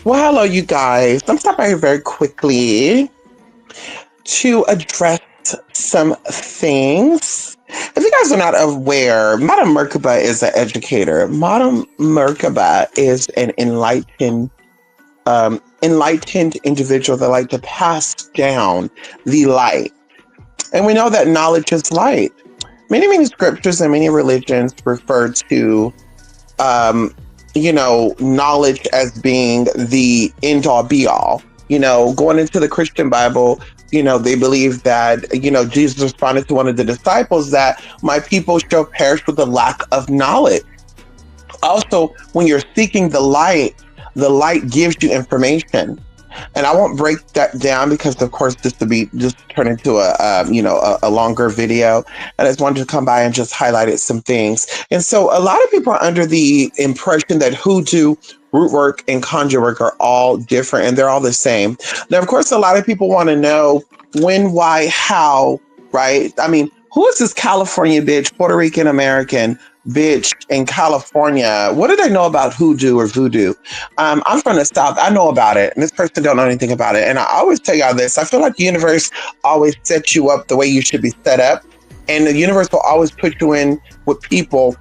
Well, hello, you guys. I'm stopping here very quickly to address some things. If you guys are not aware, Madam Merkaba is an educator. Madam Merkaba is an enlightened individual that like to pass down the light. And we know that knowledge is light. Many scriptures and many religions refer to um, knowledge as being the end all be all. Going into the Christian Bible, they believe that, Jesus responded to one of the disciples that my people shall perish with the lack of knowledge. Also, when you're seeking the light gives you information. And I won't break that down because, of course, this would be just turn into a longer video. And I just wanted to come by and just highlighted some things. And so a lot of people are under the impression that hoodoo, rootwork, and conjure work are all different and they're all the same. Now, of course, a lot of people want to know when, why, how, right? I mean, who is this California bitch, Puerto Rican American bitch in California? What do they know about hoodoo or voodoo? I'm from the South. I know about it. And this person don't know anything about it. And I always tell y'all this. I feel like the universe always sets you up the way you should be set up. And the universe will always put you in with people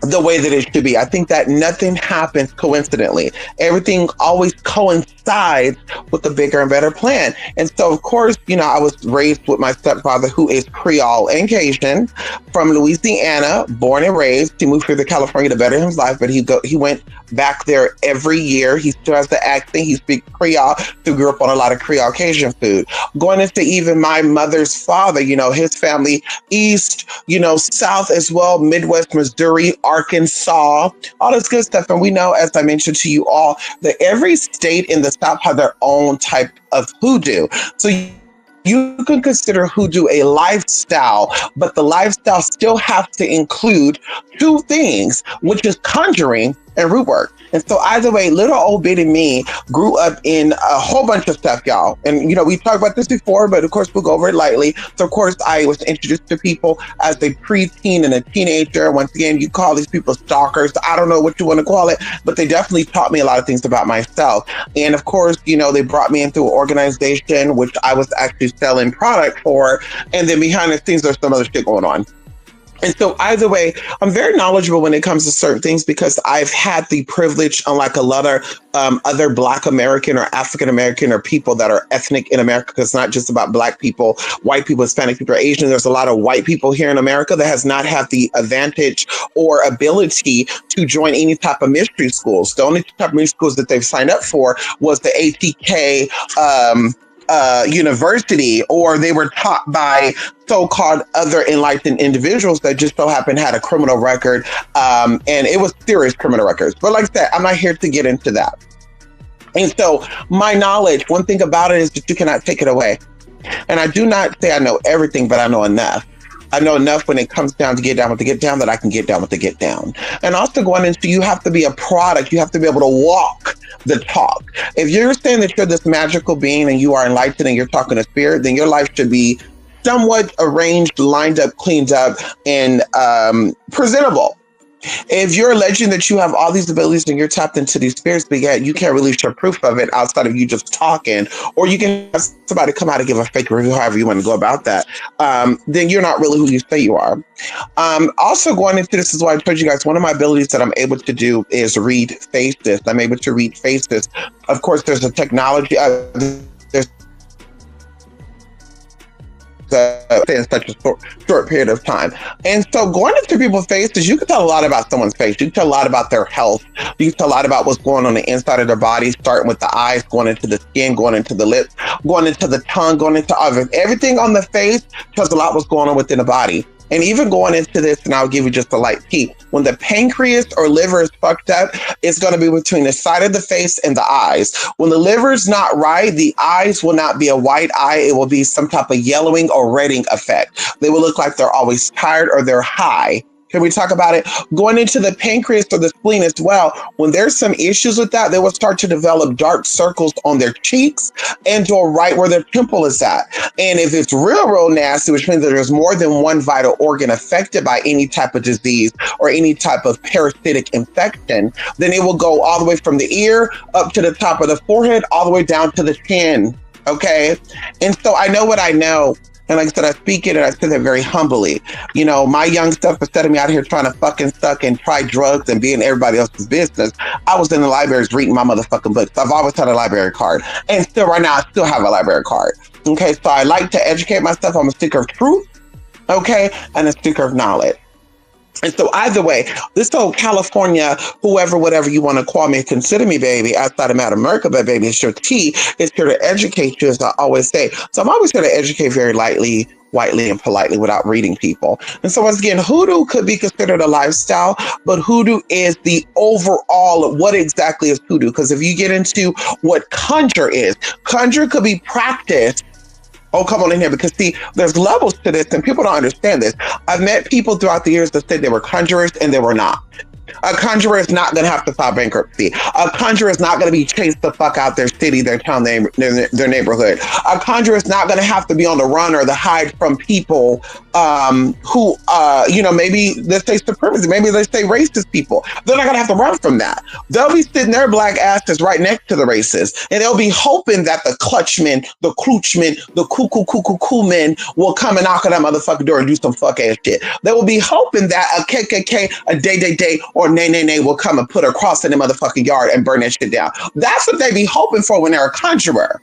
the way that it should be. I think that nothing happens coincidentally. Everything always coincides with the bigger and better plan. And so, of course, I was raised with my stepfather, who is Creole and Cajun from Louisiana, born and raised. He moved here to California to better his life, but he went back there every year. He still has the accent. He speaks Creole. He grew up on a lot of Creole Cajun food. Going into even my mother's father, his family, East, South as well, Midwest, Missouri, Arkansas, all this good stuff. And we know, as I mentioned to you all, that every state in the South have their own type of hoodoo. So you can consider hoodoo a lifestyle, but the lifestyle still has to include two things, which is conjuring and root work. And so either way, little old bitty me grew up in a whole bunch of stuff, y'all. And, we talked about this before, but of course we'll go over it lightly. So of course I was introduced to people as a preteen and a teenager. Once again, you call these people stalkers. I don't know what you want to call it, but they definitely taught me a lot of things about myself. And of course, they brought me into an organization, which I was actually selling product for. And then behind the scenes, there's some other shit going on. And so either way, I'm very knowledgeable when it comes to certain things because I've had the privilege, unlike a lot of other Black American or African American or people that are ethnic in America, because it's not just about Black people, white people, Hispanic people, or Asian. There's a lot of white people here in America that has not had the advantage or ability to join any type of mystery schools. The only type of mystery schools that they've signed up for was the ATK university, or they were taught by so-called other enlightened individuals that just so happened had a criminal record, and it was serious criminal records. But like I said, I'm not here to get into that. And so my knowledge, one thing about it is that you cannot take it away. And I do not say I know everything, but I know enough. I know enough when it comes down to get down with the get down that I can get down with the get down. And also going into, you have to be a product. You have to be able to walk the talk. If you're saying that you're this magical being and you are enlightened and you're talking to spirit, then your life should be somewhat arranged, lined up, cleaned up, and presentable. If you're alleging that you have all these abilities and you're tapped into these spirits, but yet you can't really show proof of it outside of you just talking, or you can have somebody come out and give a fake review, however you want to go about that, then you're not really who you say you are. Also going into this is why I told you guys, one of my abilities that I'm able to do is read faces. I'm able to read faces. Of course, there's a technology, there's in such a short period of time. And so going into people's faces, you can tell a lot about someone's face. You can tell a lot about their health. You can tell a lot about what's going on the inside of their body, starting with the eyes, going into the skin, going into the lips, going into the tongue, going into everything on the face tells a lot what's going on within the body. And even going into this, and I'll give you just a light peek, when the pancreas or liver is fucked up, it's going to be between the side of the face and the eyes. When the liver is not right, the eyes will not be a white eye. It will be some type of yellowing or redding effect. They will look like they're always tired or they're high. Can we talk about it? Going into the pancreas or the spleen as well. When there's some issues with that, they will start to develop dark circles on their cheeks and or right where their pimple is at. And if it's real nasty, which means that there's more than one vital organ affected by any type of disease or any type of parasitic infection, then it will go all the way from the ear up to the top of the forehead, all the way down to the chin. Okay. And so I know what I know. And like I said, I speak it and I say that very humbly. You know, my young stuff, instead of me out here trying to fucking suck and try drugs and be in everybody else's business, I was in the libraries reading my motherfucking books. I've always had a library card. And still right now, I still have a library card. Okay, so I like to educate myself. I'm a seeker of truth, okay, and a seeker of knowledge. And so either way, this whole California, whoever, whatever you want to call me, consider me, baby, outside of Madam America, but baby, it's your tea. It's here to educate you, as I always say. So I'm always here to educate very lightly, whitely, and politely without reading people. And so once again, hoodoo could be considered a lifestyle, but hoodoo is the overall, what exactly is hoodoo? Because if you get into what conjure is, conjure could be practiced. Oh, come on in here, because see, there's levels to this and people don't understand this. I've met people throughout the years that said they were conjurers and they were not. A conjurer is not going to have to file bankruptcy. A conjurer is not going to be chased the fuck out their city, their town, their neighborhood. A conjurer is not going to have to be on the run or the hide from people who, maybe let's say supremacy, maybe let's say racist people. They're not going to have to run from that. They'll be sitting their black asses right next to the racists, and they'll be hoping that the clutchmen, the cloochmen, the cool men will come and knock on that motherfucking door and do some fuck ass shit. They will be hoping that a KKK, a day, or nay will come and put a cross in the motherfucking yard and burn that shit down. That's what they be hoping for when they're a conjurer.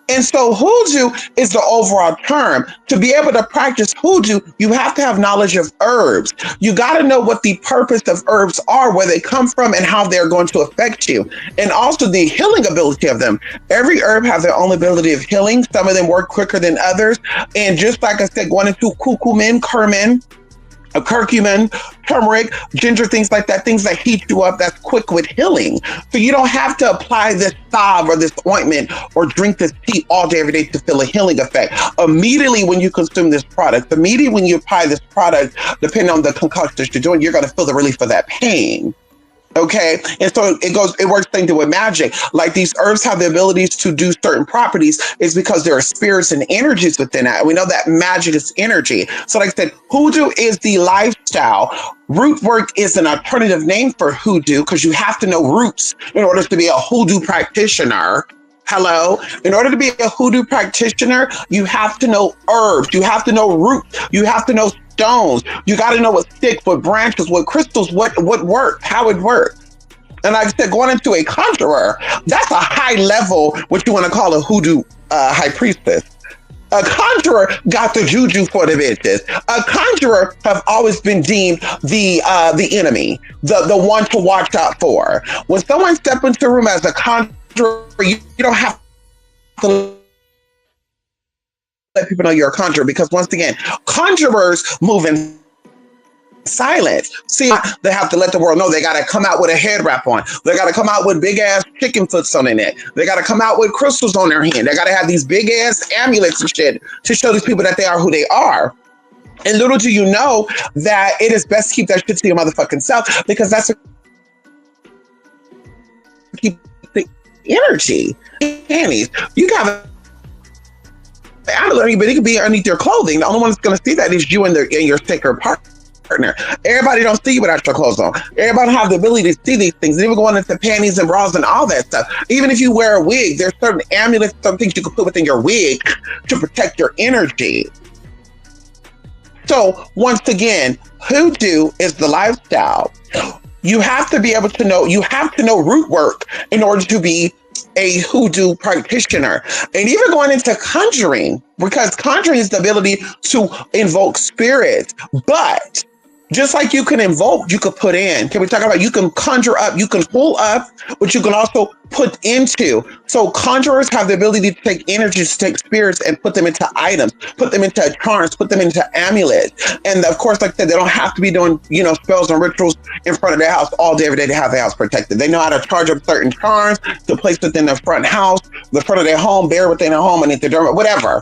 And so hoodoo is the overall term. To be able to practice hoodoo, you have to have knowledge of herbs. You got to know what the purpose of herbs are, where they come from, and how they're going to affect you. And also the healing ability of them. Every herb has their own ability of healing. Some of them work quicker than others. And just like I said, going into curcumin, a curcumin, turmeric, ginger, things like that, things that heat you up, that's quick with healing. So you don't have to apply this salve or this ointment or drink this tea all day, every day to feel a healing effect. Immediately when you consume this product, immediately when you apply this product, depending on the concoction that you're doing, you're going to feel the relief of that pain. Okay. And so it works things with magic. Like these herbs have the abilities to do certain properties is because there are spirits and energies within that. And we know that magic is energy. So like I said, hoodoo is the lifestyle. Root work is an alternative name for hoodoo because you have to know roots in order to be a hoodoo practitioner. Hello. In order to be a hoodoo practitioner, you have to know herbs. You have to know roots. You have to know stones. You got to know what sticks, what branches, what crystals, what works, how it works. And like I said, going into a conjurer, that's a high level, what you want to call a hoodoo high priestess. A conjurer got the juju for the bitches. A conjurer have always been deemed the enemy, the one to watch out for. When someone steps into a room as a conjurer, you don't have to let people know you're a conjurer, because once again, conjurers move in silence. See, they have to let the world know they got to come out with a head wrap on. They got to come out with big ass chicken foots on their neck. They got to come out with crystals on their hand. They got to have these big ass amulets and shit to show these people that they are who they are. And little do you know that it is best to keep that shit to your motherfucking self, because that's what keep the energy. Panties. You got I don't know, but it could be underneath your clothing. The only one that's going to see that is you and your sacred partner. Everybody don't see you without your clothes on. Everybody have the ability to see these things. Even going into panties and bras and all that stuff. Even if you wear a wig, there's certain amulets, some things you can put within your wig to protect your energy. So once again, hoodoo is the lifestyle. You have to be able to know, you have to know root work in order to be a hoodoo practitioner. And even going into conjuring, because conjuring is the ability to invoke spirits. But just like you can invoke, you could put in. Can we talk about, you can conjure up, you can pull up, but you can also put into. So conjurers have the ability to take energies, to take spirits and put them into items, put them into charms, put them into amulets. And of course, like I said, they don't have to be doing, spells and rituals in front of their house all day, every day to have their house protected. They know how to charge up certain charms to place within their front house, the front of their home, bury within their home, underneath their door, whatever.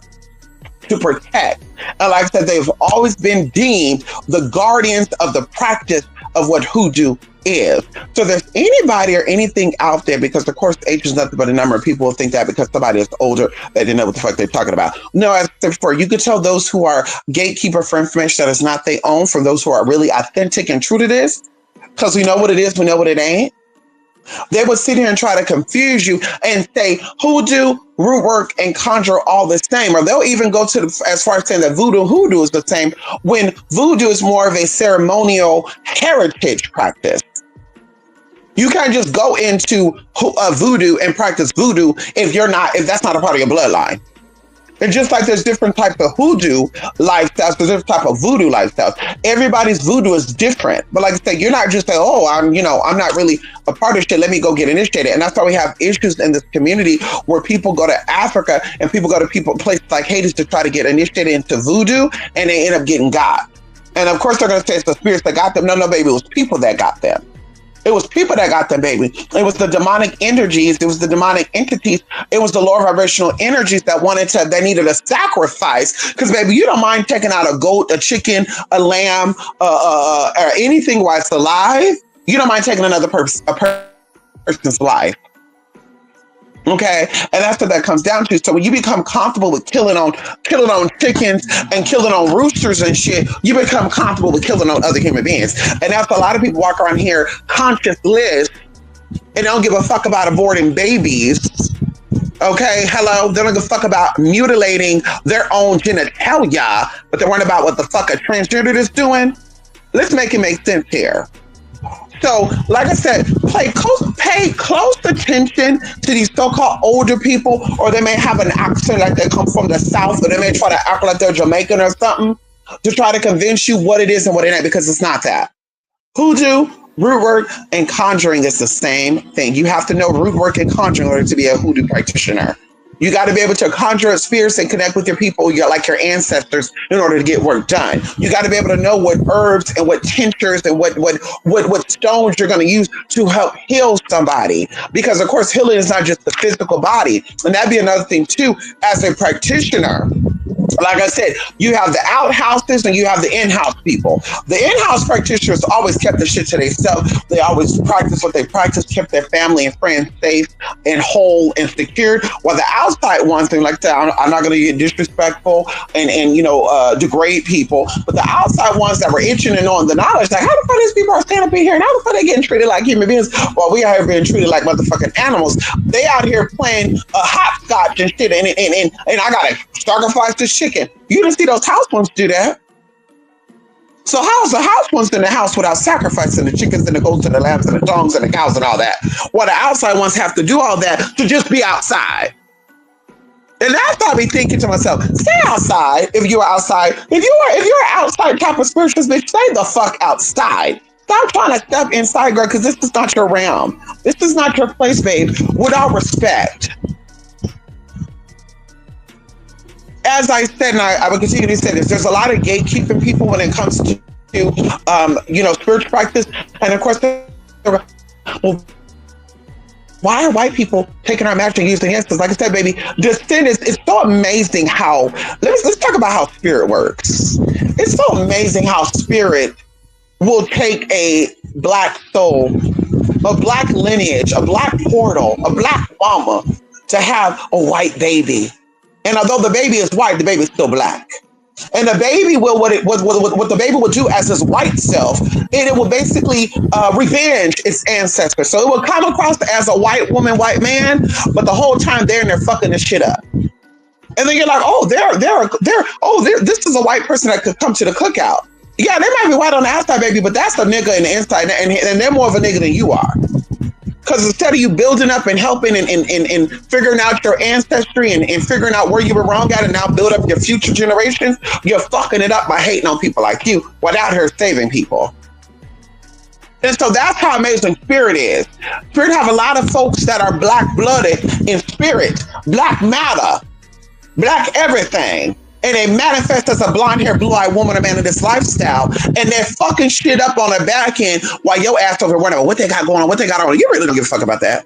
to protect. And like I said, they've always been deemed the guardians of the practice of what hoodoo is. So there's anybody or anything out there, because of course age is nothing but a number, of people will think that because somebody is older, they didn't know what the fuck they're talking about. No, as I said before, you could tell those who are gatekeeper for information that is not their own from those who are really authentic and true to this, because we know what it is, we know what it ain't. They would sit here and try to confuse you and say hoodoo, root work, and conjure all the same. Or they'll even go to as far as saying that hoodoo is the same, when voodoo is more of a ceremonial heritage practice. You can't just go into voodoo and practice voodoo if that's not a part of your bloodline. And just like there's different types of hoodoo lifestyles, there's different type of voodoo lifestyles. Everybody's voodoo is different. But like I said, you're not just saying, oh, I'm not really a part of shit, let me go get initiated. And that's why we have issues in this community where people go to Africa and people go to places like Haiti to try to get initiated into voodoo, and they end up getting got. And of course they're going to say it's the spirits that got them. No, baby, it was people that got them. It was people that got them, baby. It was the demonic energies. It was the demonic entities. It was the lower vibrational energies that they needed a sacrifice. Because, baby, you don't mind taking out a goat, a chicken, a lamb, or anything while it's alive. You don't mind taking a person's life. Okay, and that's what that comes down to. So when you become comfortable with killing on chickens and killing on roosters and shit, you become comfortable with killing on other human beings. And that's a lot of people walk around here conscienceless and don't give a fuck about aborting babies. Okay, hello, they don't give a fuck about mutilating their own genitalia, but they're worrying about what the fuck a transgender is doing. Let's make it make sense here. So, like I said, pay close attention to these so-called older people, or they may have an accent like they come from the South, or they may try to act like they're Jamaican or something to try to convince you what it is and what it ain't, because it's not that. Hoodoo, root work, and conjuring is the same thing. You have to know root work and conjuring in order to be a hoodoo practitioner. You got to be able to conjure spirits and connect with your people, like your ancestors, in order to get work done. You got to be able to know what herbs and what tinctures and what stones you're going to use to help heal somebody. Because, of course, healing is not just the physical body. And that'd be another thing, too, as a practitioner. Like I said, you have the outhouses and you have the in-house people. The in-house practitioners always kept the shit to themselves. They always practiced what they practiced, kept their family and friends safe and whole and secured. While the outside ones, thing like that, I'm not going to get disrespectful and degrade people, but the outside ones that were itching and knowing the knowledge, like, how the fuck these people are standing up in here and how the fuck they getting treated like human beings while we out here being treated like motherfucking animals? They out here playing hopscotch and shit, and I gotta sacrifice this chicken. You didn't see those house ones do that. So how's the house ones in the house without sacrificing the chickens and the goats and the lambs and the tongues and the cows and all that? Well, the outside ones have to do all that to just be outside. And that's probably thinking to myself, stay outside if you're outside. If you're an outside type of spiritualist, bitch, stay the fuck outside. Stop trying to step inside, girl, because this is not your realm. This is not your place, babe. With all respect. As I said, and I will continue to say this, there's a lot of gatekeeping people when it comes to spiritual practice. And of course, well, why are white people taking our magic and using it? Because like I said, baby, the sin is, it's so amazing how, let's talk about how spirit works. It's so amazing how spirit will take a black soul, a black lineage, a black portal, a black mama to have a white baby. And although the baby is white, the baby is still black. And the baby will, what the baby will do as his white self, and it will basically revenge its ancestors. So it will come across as a white woman, white man, but the whole time they're fucking this shit up. And then you're like, oh, this is a white person that could come to the cookout. Yeah, they might be white on the outside, baby, but that's a nigga in the inside, and they're more of a nigga than you are. Because instead of you building up and helping and figuring out your ancestry and figuring out where you were wrong at and now build up your future generations, you're fucking it up by hating on people like you without her saving people. And so that's how amazing spirit is. Spirit have a lot of folks that are black-blooded in spirit, black matter, black everything. And they manifest as a blonde-haired, blue-eyed woman or man in this lifestyle. And they're fucking shit up on the back end while your ass over whatever, what they got going on, what they got on. You really don't give a fuck about that.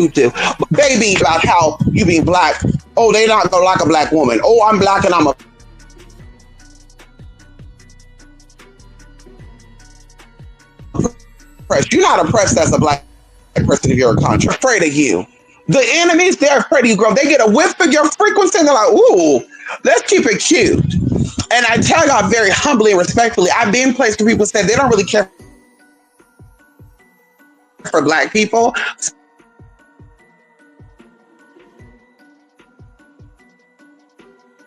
hoodoo. But baby, about how you being black. Oh, they not gonna like a black woman. Oh, I'm black and I'm oppressed. You're not oppressed as a black person if you're a conjure. Afraid of you. The enemies, they're afraid of you, girl. They get a whiff of your frequency and they're like, ooh, let's keep it cute. And I tell y'all very humbly and respectfully, I've been places where people say they don't really care for black people.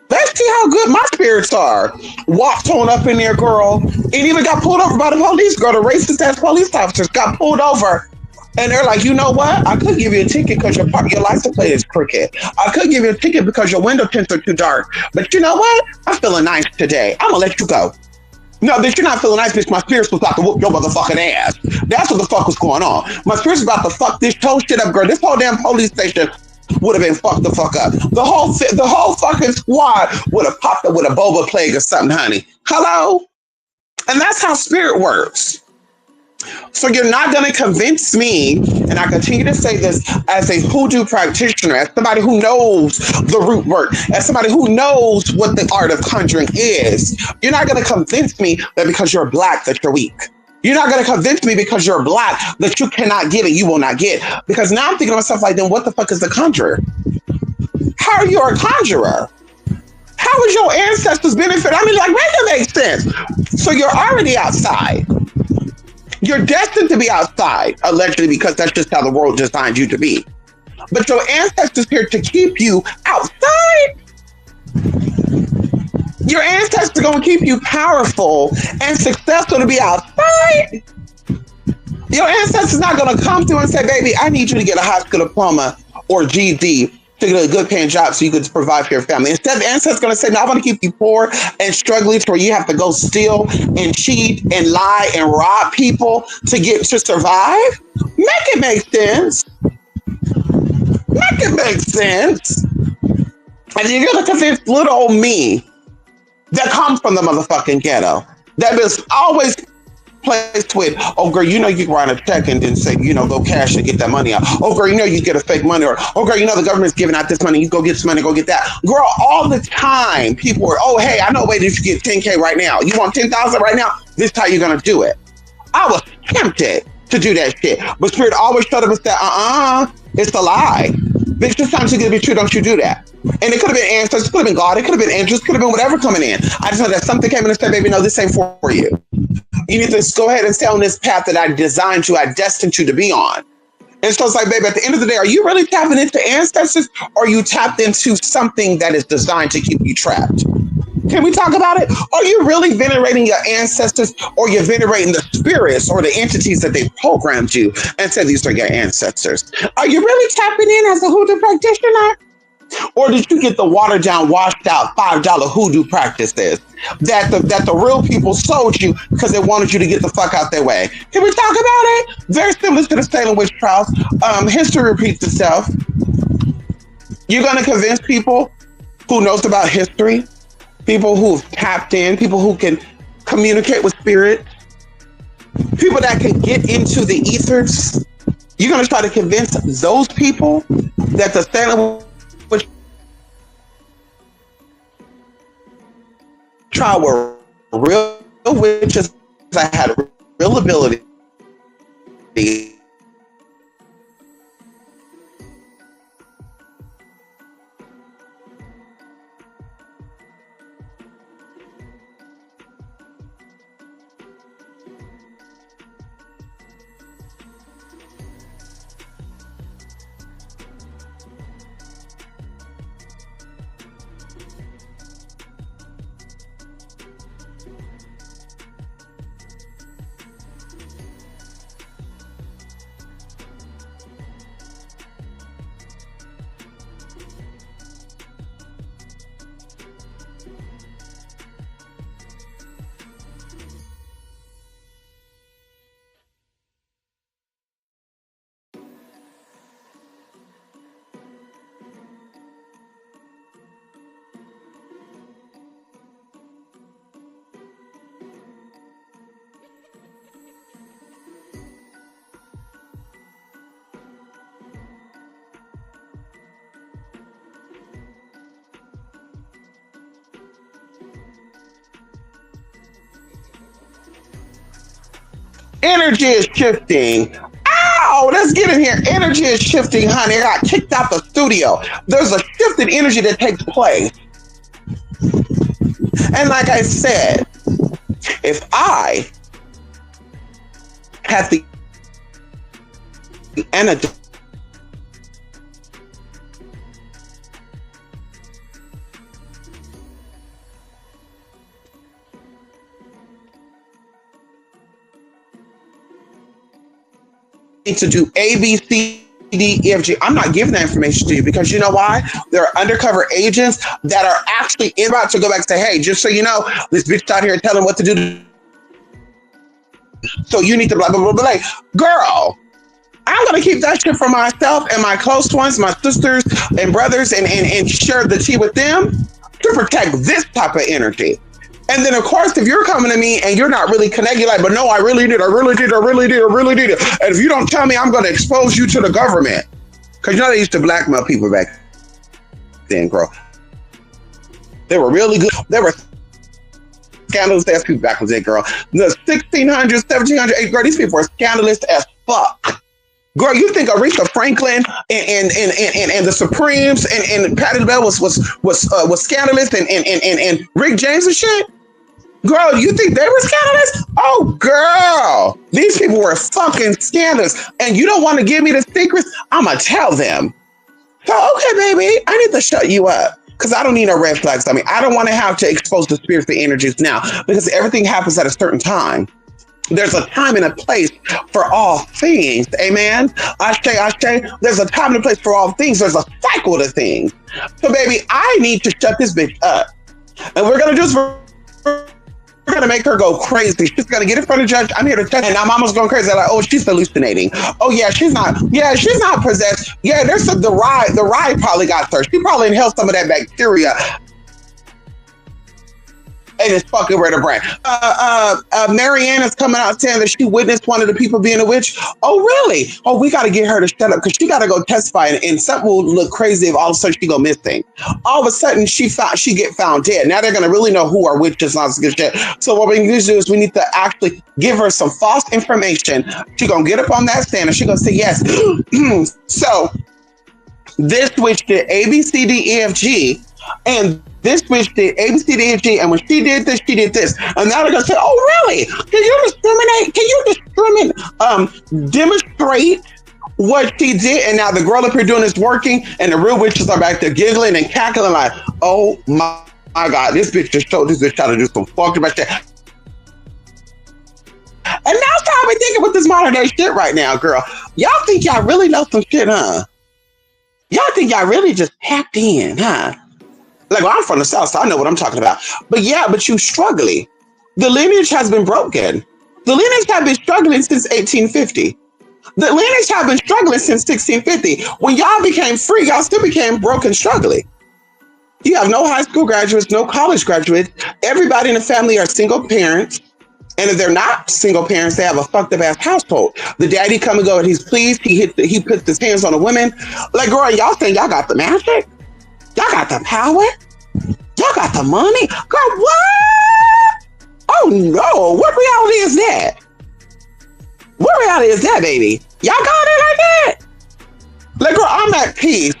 Let's see how good my spirits are. Walked on up in there, girl. And even got pulled over by the police, girl. The racist ass police officers got pulled over. And they're like, you know what? I could give you a ticket because your license plate is crooked. I could give you a ticket because your window tints are too dark. But you know what? I'm feeling nice today. I'm going to let you go. No, bitch, you're not feeling nice, bitch. My spirits was about to whoop your motherfucking ass. That's what the fuck was going on. My spirits was about to fuck this whole shit up, girl. This whole damn police station would have been fucked the fuck up. The whole fucking squad would have popped up with a boba plague or something, honey. Hello? And that's how spirit works. So you're not going to convince me, and I continue to say this as a hoodoo practitioner, as somebody who knows the root work, as somebody who knows what the art of conjuring is. You're not going to convince me that because you're black that you're weak. You're not going to convince me because you're black that you cannot get it, you will not get. Because now I'm thinking to myself like, then what the fuck is a conjurer? How are you a conjurer? How is your ancestors benefit? I mean, like, make it make sense. So you're already outside. You're destined to be outside, allegedly, because that's just how the world designed you to be. But your ancestors here to keep you outside. Your ancestors are going to keep you powerful and successful to be outside. Your ancestors not going to come through and say, baby, I need you to get a high school diploma or GED to get a good paying job so you could provide for your family. Instead, the ancestors going to say, no, I want to keep you poor and struggling to where you have to go steal and cheat and lie and rob people to survive. Make it make sense. Make it make sense. And you're going to convince little old me that comes from the motherfucking ghetto that is always placed with, oh girl, you know you can write a check and then say, go cash and get that money out. Oh girl, you know you get a fake money, or oh girl, the government's giving out this money, you go get this money, go get that. Girl, all the time people are, oh hey, I know a way that you get 10K right now. You want 10,000 right now? This is how you're gonna do it. I was tempted to do that shit, but Spirit always showed up and said, it's a lie. Bitch, this time you're gonna be true, don't you do that. And it could have been ancestors, it could have been God, it could have been angels, it could have been whatever coming in. I just know that something came in and said, baby, no, this ain't for you. You need to go ahead and stay on this path that I designed you, I destined you to be on. And so it's like, baby, at the end of the day, are you really tapping into ancestors, or are you tapped into something that is designed to keep you trapped? Can we talk about it? Are you really venerating your ancestors, or you're venerating the spirits or the entities that they programmed you and said these are your ancestors? Are you really tapping in as a hoodoo practitioner? Or did you get the watered down, washed out $5 hoodoo practices that the real people sold you because they wanted you to get the fuck out their way? Can we talk about it? Very similar to the Salem witch trials. History repeats itself. You're going to convince people who knows about history, people who've tapped in, people who can communicate with spirit, people that can get into the ethers. You're going to try to convince those people that the Salem witch trial were real witches that had real ability Energy is shifting. Ow, let's get in here. Energy is shifting, honey. I got kicked out the studio. There's a shift in energy that takes place. And like I said, if I had the antidote to do A, B, C, D, E, F, G. I'm not giving that information to you because you know why? There are undercover agents that are actually about to go back and say, hey, just so you know, this bitch out here telling what to do. So you need to blah, blah, blah, blah. Girl, I'm going to keep that shit for myself and my close ones, my sisters and brothers, and share the tea with them to protect this type of energy. And then, of course, if you're coming to me and you're not really connected, like, but no, I really did. And if you don't tell me, I'm going to expose you to the government. Because you know they used to blackmail people back then, girl. They were really good. They were scandalous ass people back then, girl. The 1600s, 1700s, girl, these people were scandalous as fuck. Girl, you think Aretha Franklin and the Supremes and Patti LaBelle was scandalous and Rick James and shit? Girl, you think they were scandalous? Oh, girl, these people were fucking scandalous. And you don't want to give me the secrets? I'ma tell them. So, okay, baby, I need to shut you up because I don't need no red flags. I mean, I don't want to have to expose the spirits, the energies now because everything happens at a certain time. There's a time and a place for all things. Amen. I say, there's a time and a place for all things. There's a cycle to things. So, baby, I need to shut this bitch up. And we're going to do we're going to make her go crazy. She's going to get in front of the judge. I'm here to tell you. And now mama's going crazy. They're like, oh, she's hallucinating. Oh, yeah, she's not possessed. Yeah, there's the rye probably got her. She probably inhaled some of that bacteria. And it's fucking with her brain. Marianne is coming out saying that she witnessed one of the people being a witch. Oh, really? Oh, we got to get her to shut up because she got to go testify, and something will look crazy if all of a sudden she go missing. All of a sudden she get found dead. Now they're gonna really know who are witches and all this good shit. So what we need to do is we need to actually give her some false information. She gonna get up on that stand and she gonna say yes. So this witch did A, B, C, D, E, F, G, and this bitch did A, B, C, D, E, F, G, and when she did this, she did this. And now they're gonna say, oh, really? Can you discriminate? Can you demonstrate what she did? And now the girl up here doing this working, and the real witches are back there giggling and cackling like, oh my God, this bitch just showed this bitch trying to do some fucked up shit. And that's how I've been thinking with this modern day shit right now, girl. Y'all think y'all really know some shit, huh? Y'all think y'all really just tapped in, huh? Like, well, I'm from the South, so I know what I'm talking about. But yeah, but you struggling. The lineage has been broken. The lineage has been struggling since 1850. The lineage has been struggling since 1650. When y'all became free, y'all still became broken, struggling. You have no high school graduates, no college graduates. Everybody in the family are single parents. And if they're not single parents, they have a fucked up ass household. The daddy come and go and he's pleased. He puts his hands on the women. Like, girl, y'all think y'all got the magic? Y'all got the power? Y'all got the money? Girl, what? Oh no, what reality is that? What reality is that, baby? Y'all got it like that? Like, girl, I'm at peace.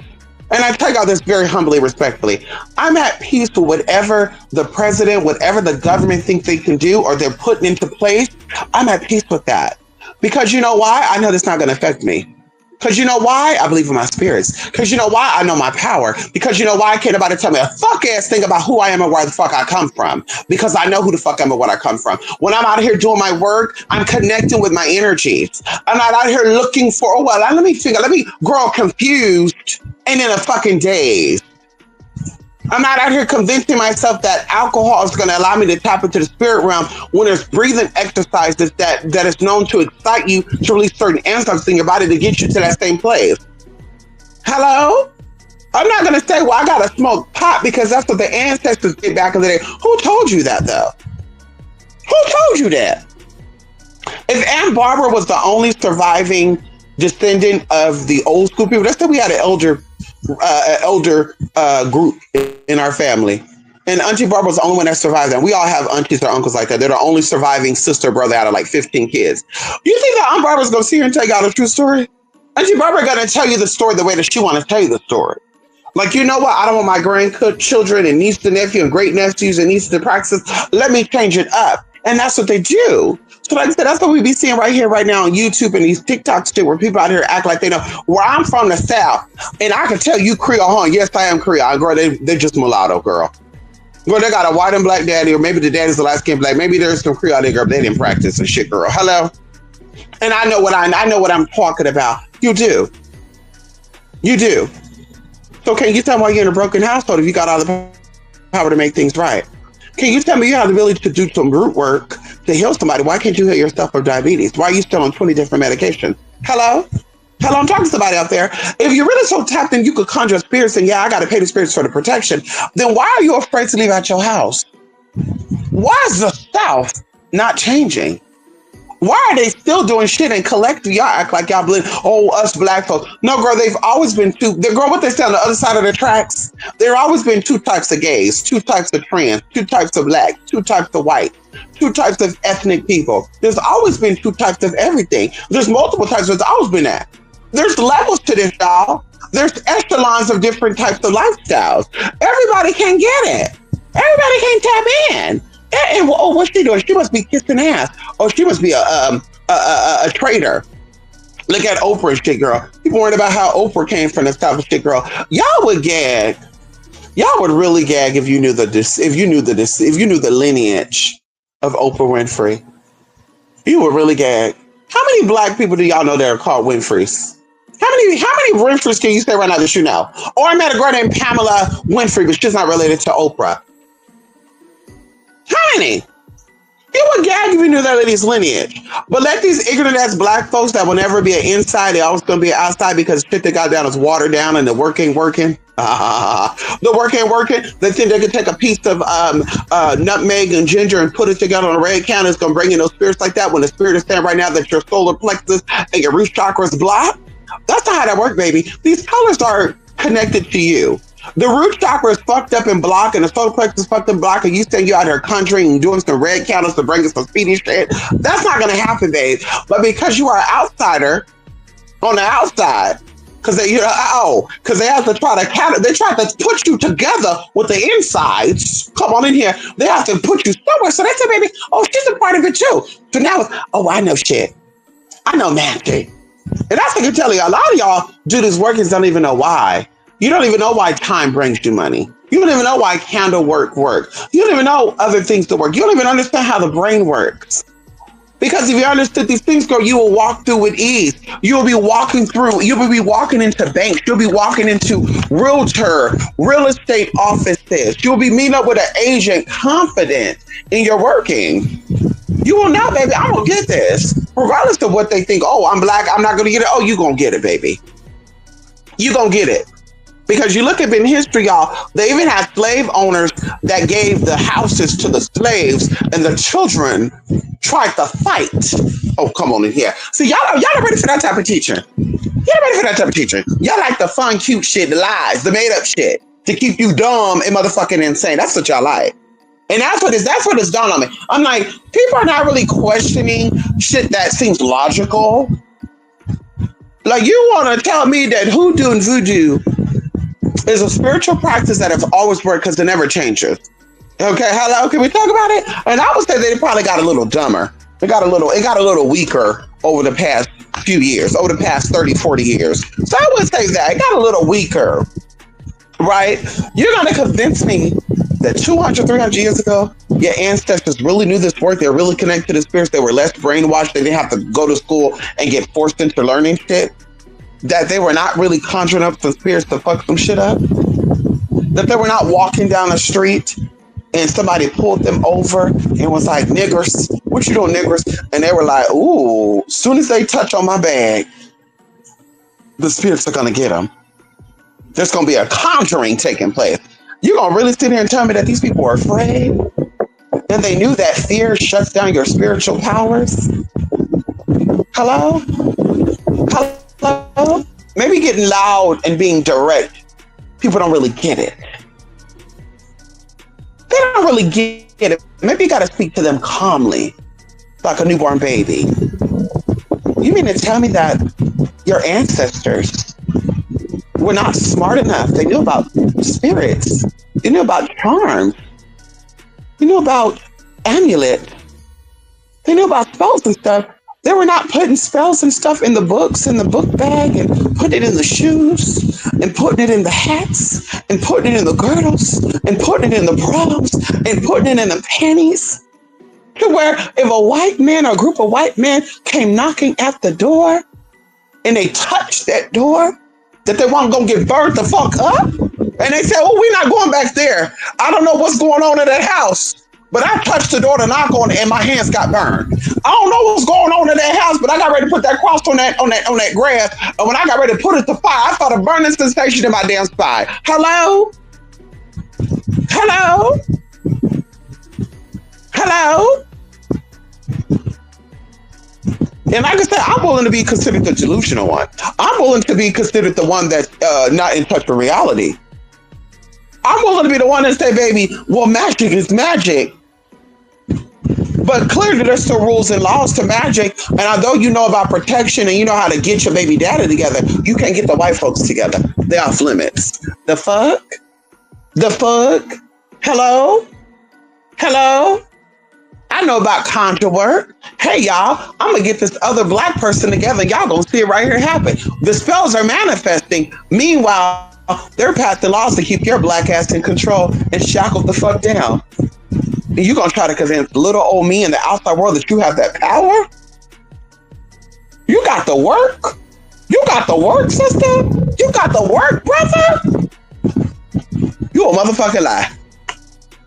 And I tell y'all this very humbly, respectfully. I'm at peace with whatever the president, whatever the government thinks they can do or they're putting into place. I'm at peace with that. Because you know why? I know that's not going to affect me. Because you know why? I believe in my spirits. Because you know why? I know my power. Because you know why? Can't nobody tell me a fuck ass thing about who I am and where the fuck I come from. Because I know who the fuck I am and where I come from. When I'm out here doing my work, I'm connecting with my energies. I'm not out here looking for, oh, well, let me grow confused and in a fucking daze. I'm not out here convincing myself that alcohol is going to allow me to tap into the spirit realm when there's breathing exercises that is known to excite you to release certain enzymes in your body to get you to that same place. Hello? I'm not going to say, well, I got to smoke pot because that's what the ancestors did back in the day. Who told you that, though? Who told you that? If Aunt Barbara was the only surviving descendant of the old school people, let's say we had an elder group in our family. And Auntie Barbara's the only one that survived that. We all have aunties or uncles like that. They're the only surviving sister or brother out of like 15 kids. You think that Aunt Barbara's gonna sit here and tell y'all the true story? Auntie Barbara gonna tell you the story the way that she wanna tell you the story. Like, you know what? I don't want my grandchildren and niece and nephew and great nephews and nieces to practice. Let me change it up. And that's what they do. So like I said, that's what we be seeing right here, right now on YouTube and these TikToks too, where people out here act like they know. Where I'm from, the South, and I can tell you Creole, huh? Yes, I am Creole. Girl, they're just mulatto, girl. Girl, they got a white and black daddy, or maybe the daddy's the light skinned black. Maybe there's some Creole there, girl, but they didn't practice and shit, girl. Hello? And I know what I know what I'm talking about. You do. You do. So can you tell me why you're in a broken household if you got all the power to make things right? Can you tell me you have the ability to do some root work to heal somebody? Why can't you heal yourself of diabetes? Why are you still on 20 different medications? Hello? Hello, I'm talking to somebody out there. If you're really so tapped in, you could conjure spirits and yeah, I got to pay the spirits for the protection. Then why are you afraid to leave out your house? Why is the South not changing? Why are they still doing shit and collective? Y'all act like y'all believe, oh, us black folks. No, girl, they've always been two. Girl, what they say on the other side of the tracks? There always been two types of gays, two types of trans, two types of black, two types of white, two types of ethnic people. There's always been two types of everything. There's multiple types. There's always been that. There's levels to this, y'all. There's echelons of different types of lifestyles. Everybody can get it. Everybody can tap in. And oh, what's she doing? She must be kissing ass. Oh, she must be a traitor. Look at Oprah and shit, girl. People worried about how Oprah came from the South and shit, girl. Y'all would gag. Y'all would really gag if you knew the lineage of Oprah Winfrey. You would really gag. How many black people do y'all know that are called Winfreys? How many Winfreys can you say right now that you know? Or I met a girl named Pamela Winfrey, but she's not related to Oprah. How many? You would gag if you knew that lady's lineage. But let these ignorant ass black folks that will never be an inside, they always gonna be an outside because shit they got down is watered down and the work ain't working. The work ain't working. They think they can take a piece of nutmeg and ginger and put it together on a red can. It's gonna bring in those spirits like that when the spirit is saying right now that your solar plexus and your root chakra is blocked. That's not how that works, baby. These colors are connected to you. The root chakra is fucked up and blocked, and the solar plexus is fucked up and blocked, and you saying you out here conjuring and doing some red candles to bring us some speedy shit. That's not gonna happen, babe. But because you are an outsider on the outside, because they have to try to put you together with the insides. Come on in here. They have to put you somewhere. So they said, baby, oh, she's a part of it too. So now it's, oh, I know shit. I know magic. And that's what I can tell you. A lot of y'all do this work and don't even know why. You don't even know why time brings you money. You don't even know why candle work works. You don't even know other things that work. You don't even understand how the brain works. Because if you understood these things, girl, you will walk through with ease. You will be walking through. You will be walking into banks. You'll be walking into real estate offices. You'll be meeting up with an agent confident in your working. You will know, baby, I'm going to get this. Regardless of what they think, oh, I'm black, I'm not going to get it. Oh, you going to get it, baby. You going to get it. Because you look up in history, y'all, they even had slave owners that gave the houses to the slaves and the children tried to fight. Oh, come on in here. See, y'all are ready for that type of teaching. Y'all ready for that type of teaching. Y'all like the fun, cute shit, the lies, the made up shit to keep you dumb and motherfucking insane. That's what y'all like. And that's what it's dawned on me. I'm like, people are not really questioning shit that seems logical. Like, you want to tell me that hoodoo and voodoo is a spiritual practice that has always worked because it never changes. Okay, hello, can we talk about it? And I would say they probably got a little dumber. It got a little weaker over the past few years, over the past 30, 40 years. So I would say that it got a little weaker, right? You're going to convince me that 200, 300 years ago, your ancestors really knew this work. They're really connected to the spirits. They were less brainwashed. They didn't have to go to school and get forced into learning shit. That they were not really conjuring up some spirits to fuck some shit up. That they were not walking down the street and somebody pulled them over and was like, niggers, what you doing, niggers? And they were like, ooh, as soon as they touch on my bag, the spirits are going to get them. There's going to be a conjuring taking place. You're going to really sit here and tell me that these people are afraid? And they knew that fear shuts down your spiritual powers? Hello? Hello? Maybe getting loud and being direct, people don't really get it. They don't really get it. Maybe you got to speak to them calmly, like a newborn baby. You mean to tell me that your ancestors were not smart enough? They knew about spirits. They knew about charms. They knew about amulets. They knew about spells and stuff. They were not putting spells and stuff in the books, in the book bag, and putting it in the shoes, and putting it in the hats, and putting it in the girdles, and putting it in the bras, and putting it in the panties. To where if a white man or a group of white men came knocking at the door and they touched that door, that they weren't going to get burned the fuck up. And they said, oh, we're not going back there. I don't know what's going on in that house. But I touched the door to knock on it and my hands got burned. I don't know what's going on in that house, but I got ready to put that cross on that grass. And when I got ready to put it to fire, I felt a burning sensation in my damn spine. Hello? Hello? Hello? And like I said, I'm willing to be considered the delusional one. I'm willing to be considered the one that's not in touch with reality. I'm willing to be the one that say, baby, well, magic is magic. But clearly there's still rules and laws to magic. And although you know about protection and you know how to get your baby daddy together, you can't get the white folks together. They're off limits. The fuck? The fuck? Hello? Hello? I know about conjure work. Hey, y'all, I'm going to get this other black person together. Y'all going to see it right here happen. The spells are manifesting. Meanwhile, they're passing laws to keep your black ass in control and shackled the fuck down. And you going to try to convince little old me in the outside world that you have that power? You got the work? You got the work, sister? You got the work, brother? You a motherfucking lie.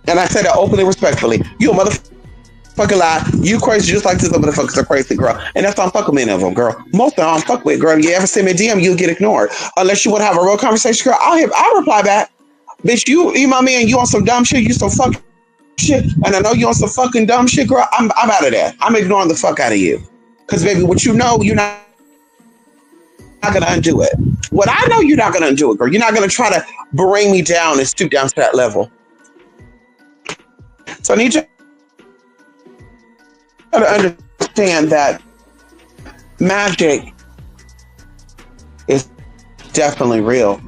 And I say that openly, respectfully. You a motherfucking lie. You crazy just like this other motherfuckers are crazy, girl. And that's why I'm fucking many of them, girl. Most of them I'm fuck with, girl. You ever send me a DM, you'll get ignored. Unless you want to have a real conversation, girl, I'll reply back. Bitch, you email me and you on some dumb shit, you some fucking shit, and I know you on some fucking dumb shit, girl. I'm out of that. I'm ignoring the fuck out of you. Because, baby, what you know, you're not going to undo it. What I know, you're not going to undo it, girl. You're not going to try to bring me down and stoop down to that level. So I need you to understand that magic is definitely real.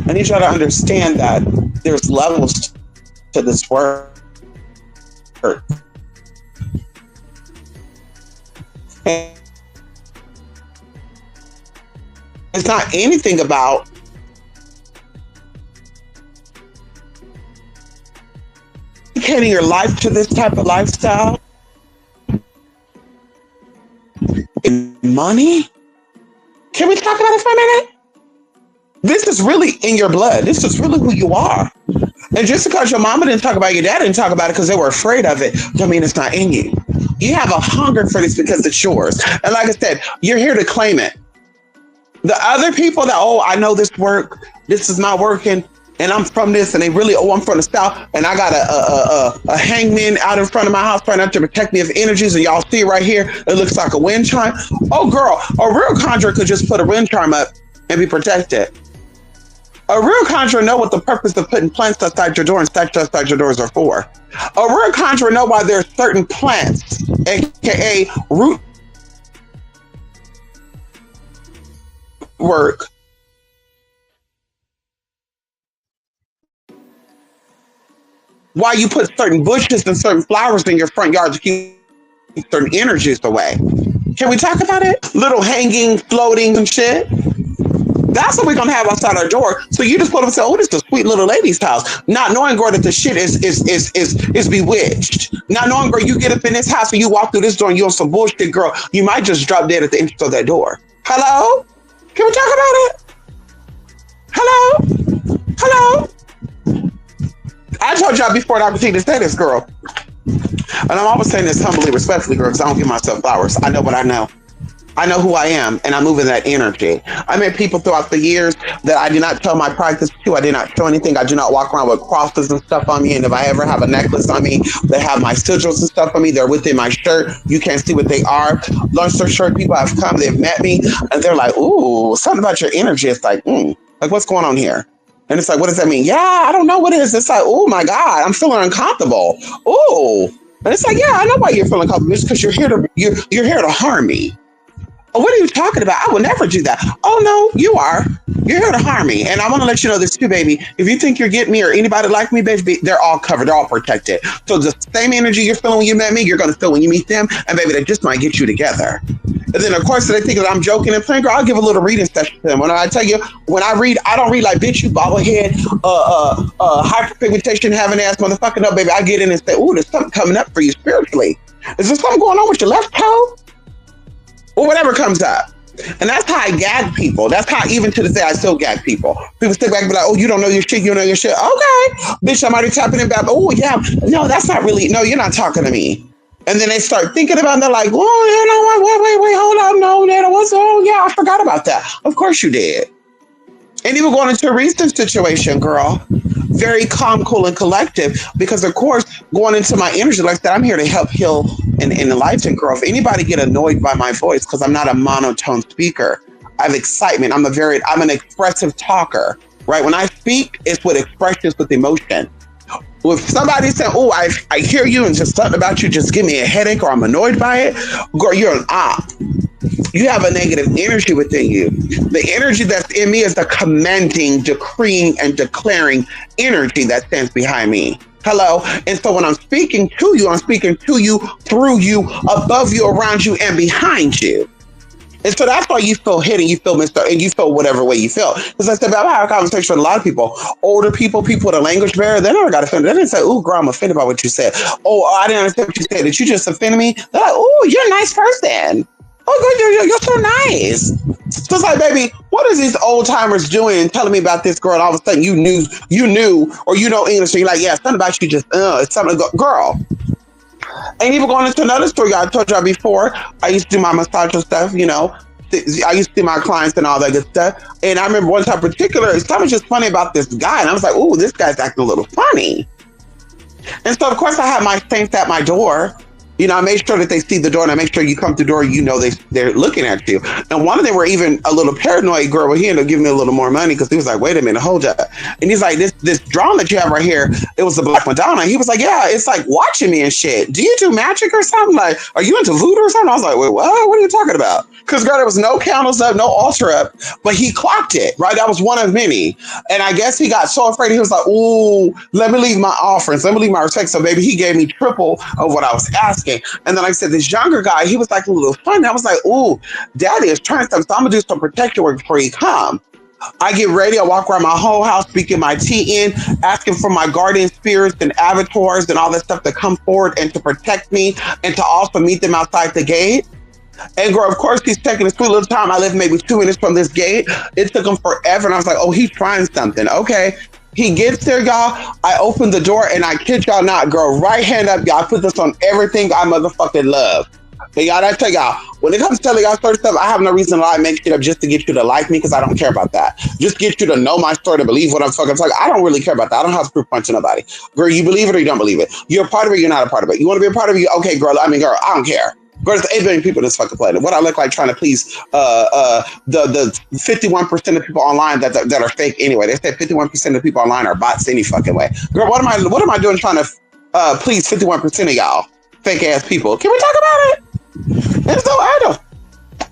I need you to understand that there's levels to this work. And it's not anything about dedicating your life to this type of lifestyle. And money? Can we talk about it for a minute? This is really in your blood. This is really who you are. And just because your mama didn't talk about it, your dad didn't talk about it because they were afraid of it, don't mean it's not in you. You have a hunger for this because it's yours. And like I said, you're here to claim it. The other people that, oh, I know this work, this is my working, and I'm from this, and they really, oh, I'm from the South, and I got a hangman out in front of my house right now to protect me of energies, and y'all see it right here. It looks like a wind chime. Oh, girl, a real conjurer could just put a wind chime up and be protected. A real conjurer know what the purpose of putting plants outside your door and statues outside your doors are for. A real conjurer know why there are certain plants, aka root work, why you put certain bushes and certain flowers in your front yard to keep certain energies away. Can we talk about it? Little hanging, floating and shit. That's what we're gonna have outside our door. So you just put up and say, "Oh, this is a sweet little lady's house," not knowing, girl, that the shit is bewitched. Not knowing, girl, you get up in this house and you walk through this door and you on some bullshit, girl. You might just drop dead at the entrance of that door. Hello? Can we talk about it? Hello? Hello? I told y'all before that I would continue to say this, girl. And I'm always saying this humbly, respectfully, girl, because I don't give myself flowers. I know what I know. I know who I am, and I move in that energy. I met people throughout the years that I did not tell my practice to. I did not show anything. I do not walk around with crosses and stuff on me. And if I ever have a necklace on me that have my sigils and stuff on me, they're within my shirt. You can't see what they are. Long story short, people have come, they've met me, and they're like, ooh, something about your energy. It's like, like what's going on here? And it's like, what does that mean? Yeah, I don't know what it is. It's like, oh my God, I'm feeling uncomfortable. Oh. And it's like, yeah, I know why you're feeling uncomfortable. It's because you're here to harm me. Oh, what are you talking about? I will never do that. Oh no, you are. You're here to harm me. And I want to let you know this too, baby. If you think you're getting me or anybody like me, baby, they're all covered. They're all protected. So the same energy you're feeling when you met me, you're going to feel when you meet them. And baby, that just might get you together. And then of course, they think that I'm joking and playing, girl, I'll give a little reading session to them. When I tell you, when I read, I don't read like, bitch, you bobblehead, hyperpigmentation, having ass motherfucker. No, baby, I get in and say, ooh, there's something coming up for you spiritually. Is there something going on with your left toe? Or whatever comes up. And that's how I gag people. That's how, even to this day, I still gag people. People sit back and be like, oh, you don't know your shit. You don't know your shit. Okay. Bitch, I'm already tapping in back. Oh, yeah. No, that's not really. No, you're not talking to me. And then they start thinking about it. They're like, oh, you know what? Wait. Hold on. No, that was, oh, yeah, I forgot about that. Of course you did. And even going into a recent situation, girl, very calm, cool, and collective. Because, of course, going into my energy like that, I'm here to help heal and enlighten, girl. If anybody get annoyed by my voice, because I'm not a monotone speaker, I have excitement. I'm an expressive talker, right? When I speak, it's with expressions, with emotion. If somebody said, oh, I hear you and just something about you just give me a headache or I'm annoyed by it, girl, you're an op. You have a negative energy within you. The energy that's in me is the commanding, decreeing, and declaring energy that stands behind me. Hello. And so when I'm speaking to you, through you, above you, around you, and behind you. And so that's why you feel hit and you feel missed out and you feel whatever way you feel. Because I said, I've had a conversation with a lot of people, older people with a language barrier, they never got offended. They didn't say, oh, girl, I'm offended by what you said. Oh, I didn't understand what you said. Did you just offend me? They're like, oh, you're a nice person. Oh, good, you're so nice. So it's like, baby, what is these old timers doing and telling me about this girl? And all of a sudden you knew, or you know English. And you're like, yeah, something about you just, it's something, girl. And even going into another story I told y'all before, I used to do my massage stuff, you know. I used to see my clients and all that good stuff. And I remember one time in particular, something was just funny about this guy. And I was like, ooh, this guy's acting a little funny. And so, of course, I had my saints at my door. You know, I made sure that they see the door and I make sure you come through the door, you know, they're looking at you. And one of them were even a little paranoid, girl, but he ended up giving me a little more money because he was like, wait a minute, hold up. And he's like, this drawing that you have right here, it was the Black Madonna. He was like, yeah, it's like watching me and shit. Do you do magic or something? Like, are you into voodoo or something? I was like, wait, what are you talking about? Because, girl, there was no candles up, no altar up, but he clocked it, right? That was one of many. And I guess he got so afraid, he was like, ooh, let me leave my offerings, let me leave my respect. So, baby, he gave me triple of what I was asking. And then, like I said, this younger guy, he was like a little funny. I was like, ooh, daddy is trying something. So I'm going to do some protection work before he come. I get ready. I walk around my whole house, speaking my tea in, asking for my guardian spirits and avatars and all that stuff to come forward and to protect me and to also meet them outside the gate. And girl, of course, he's taking a sweet little time. I live maybe 2 minutes from this gate. It took him forever. And I was like, oh, he's trying something. Okay. He gets there, y'all. I open the door and I kid y'all not, girl, right hand up, y'all. I put this on everything I motherfucking love. But y'all, I tell y'all, when it comes to telling y'all certain stuff, I have no reason to lie, make shit up just to get you to like me because I don't care about that. Just get you to know my story, to believe what I'm fucking talking. I don't really care about that. I don't have to proof punch to nobody. Girl, you believe it or you don't believe it. You're a part of it, you're not a part of it. You want to be a part of it? Okay, girl, I don't care. Girl, there's 8 billion people on this fucking planet. What I look like trying to please the 51% of people online that are fake anyway. They say 51% of people online are bots any fucking way. Girl, what am I doing trying to please 51% of y'all fake ass people? Can we talk about it? And so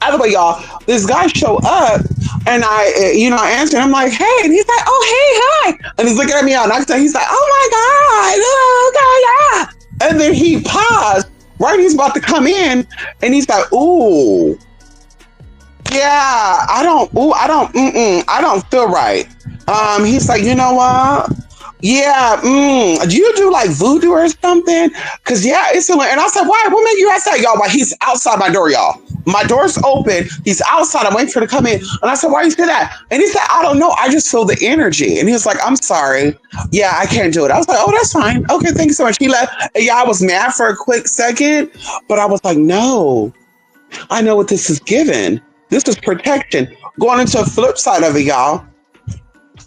either way, y'all, this guy show up and I answer and I'm like, hey, and he's like, oh, hey, hi. And he's looking at me out and he's like, oh my God, yeah. And then he paused. Right, he's about to come in, and he's like, "Ooh, yeah, I don't feel right." He's like, "You know what? Yeah, do you do like voodoo or something? Cause yeah, it's a." And I said, "Why? What made you ask that, y'all?" Why he's outside my door, y'all. My door's open. He's outside. I'm waiting for him to come in. And I said, why you say that? And he said, I don't know. I just feel the energy. And he was like, I'm sorry. Yeah, I can't do it. I was like, oh, that's fine. Okay, thank you so much. He left. And yeah, I was mad for a quick second, but I was like, no, I know what this is given. This is protection. Going into a flip side of it, y'all.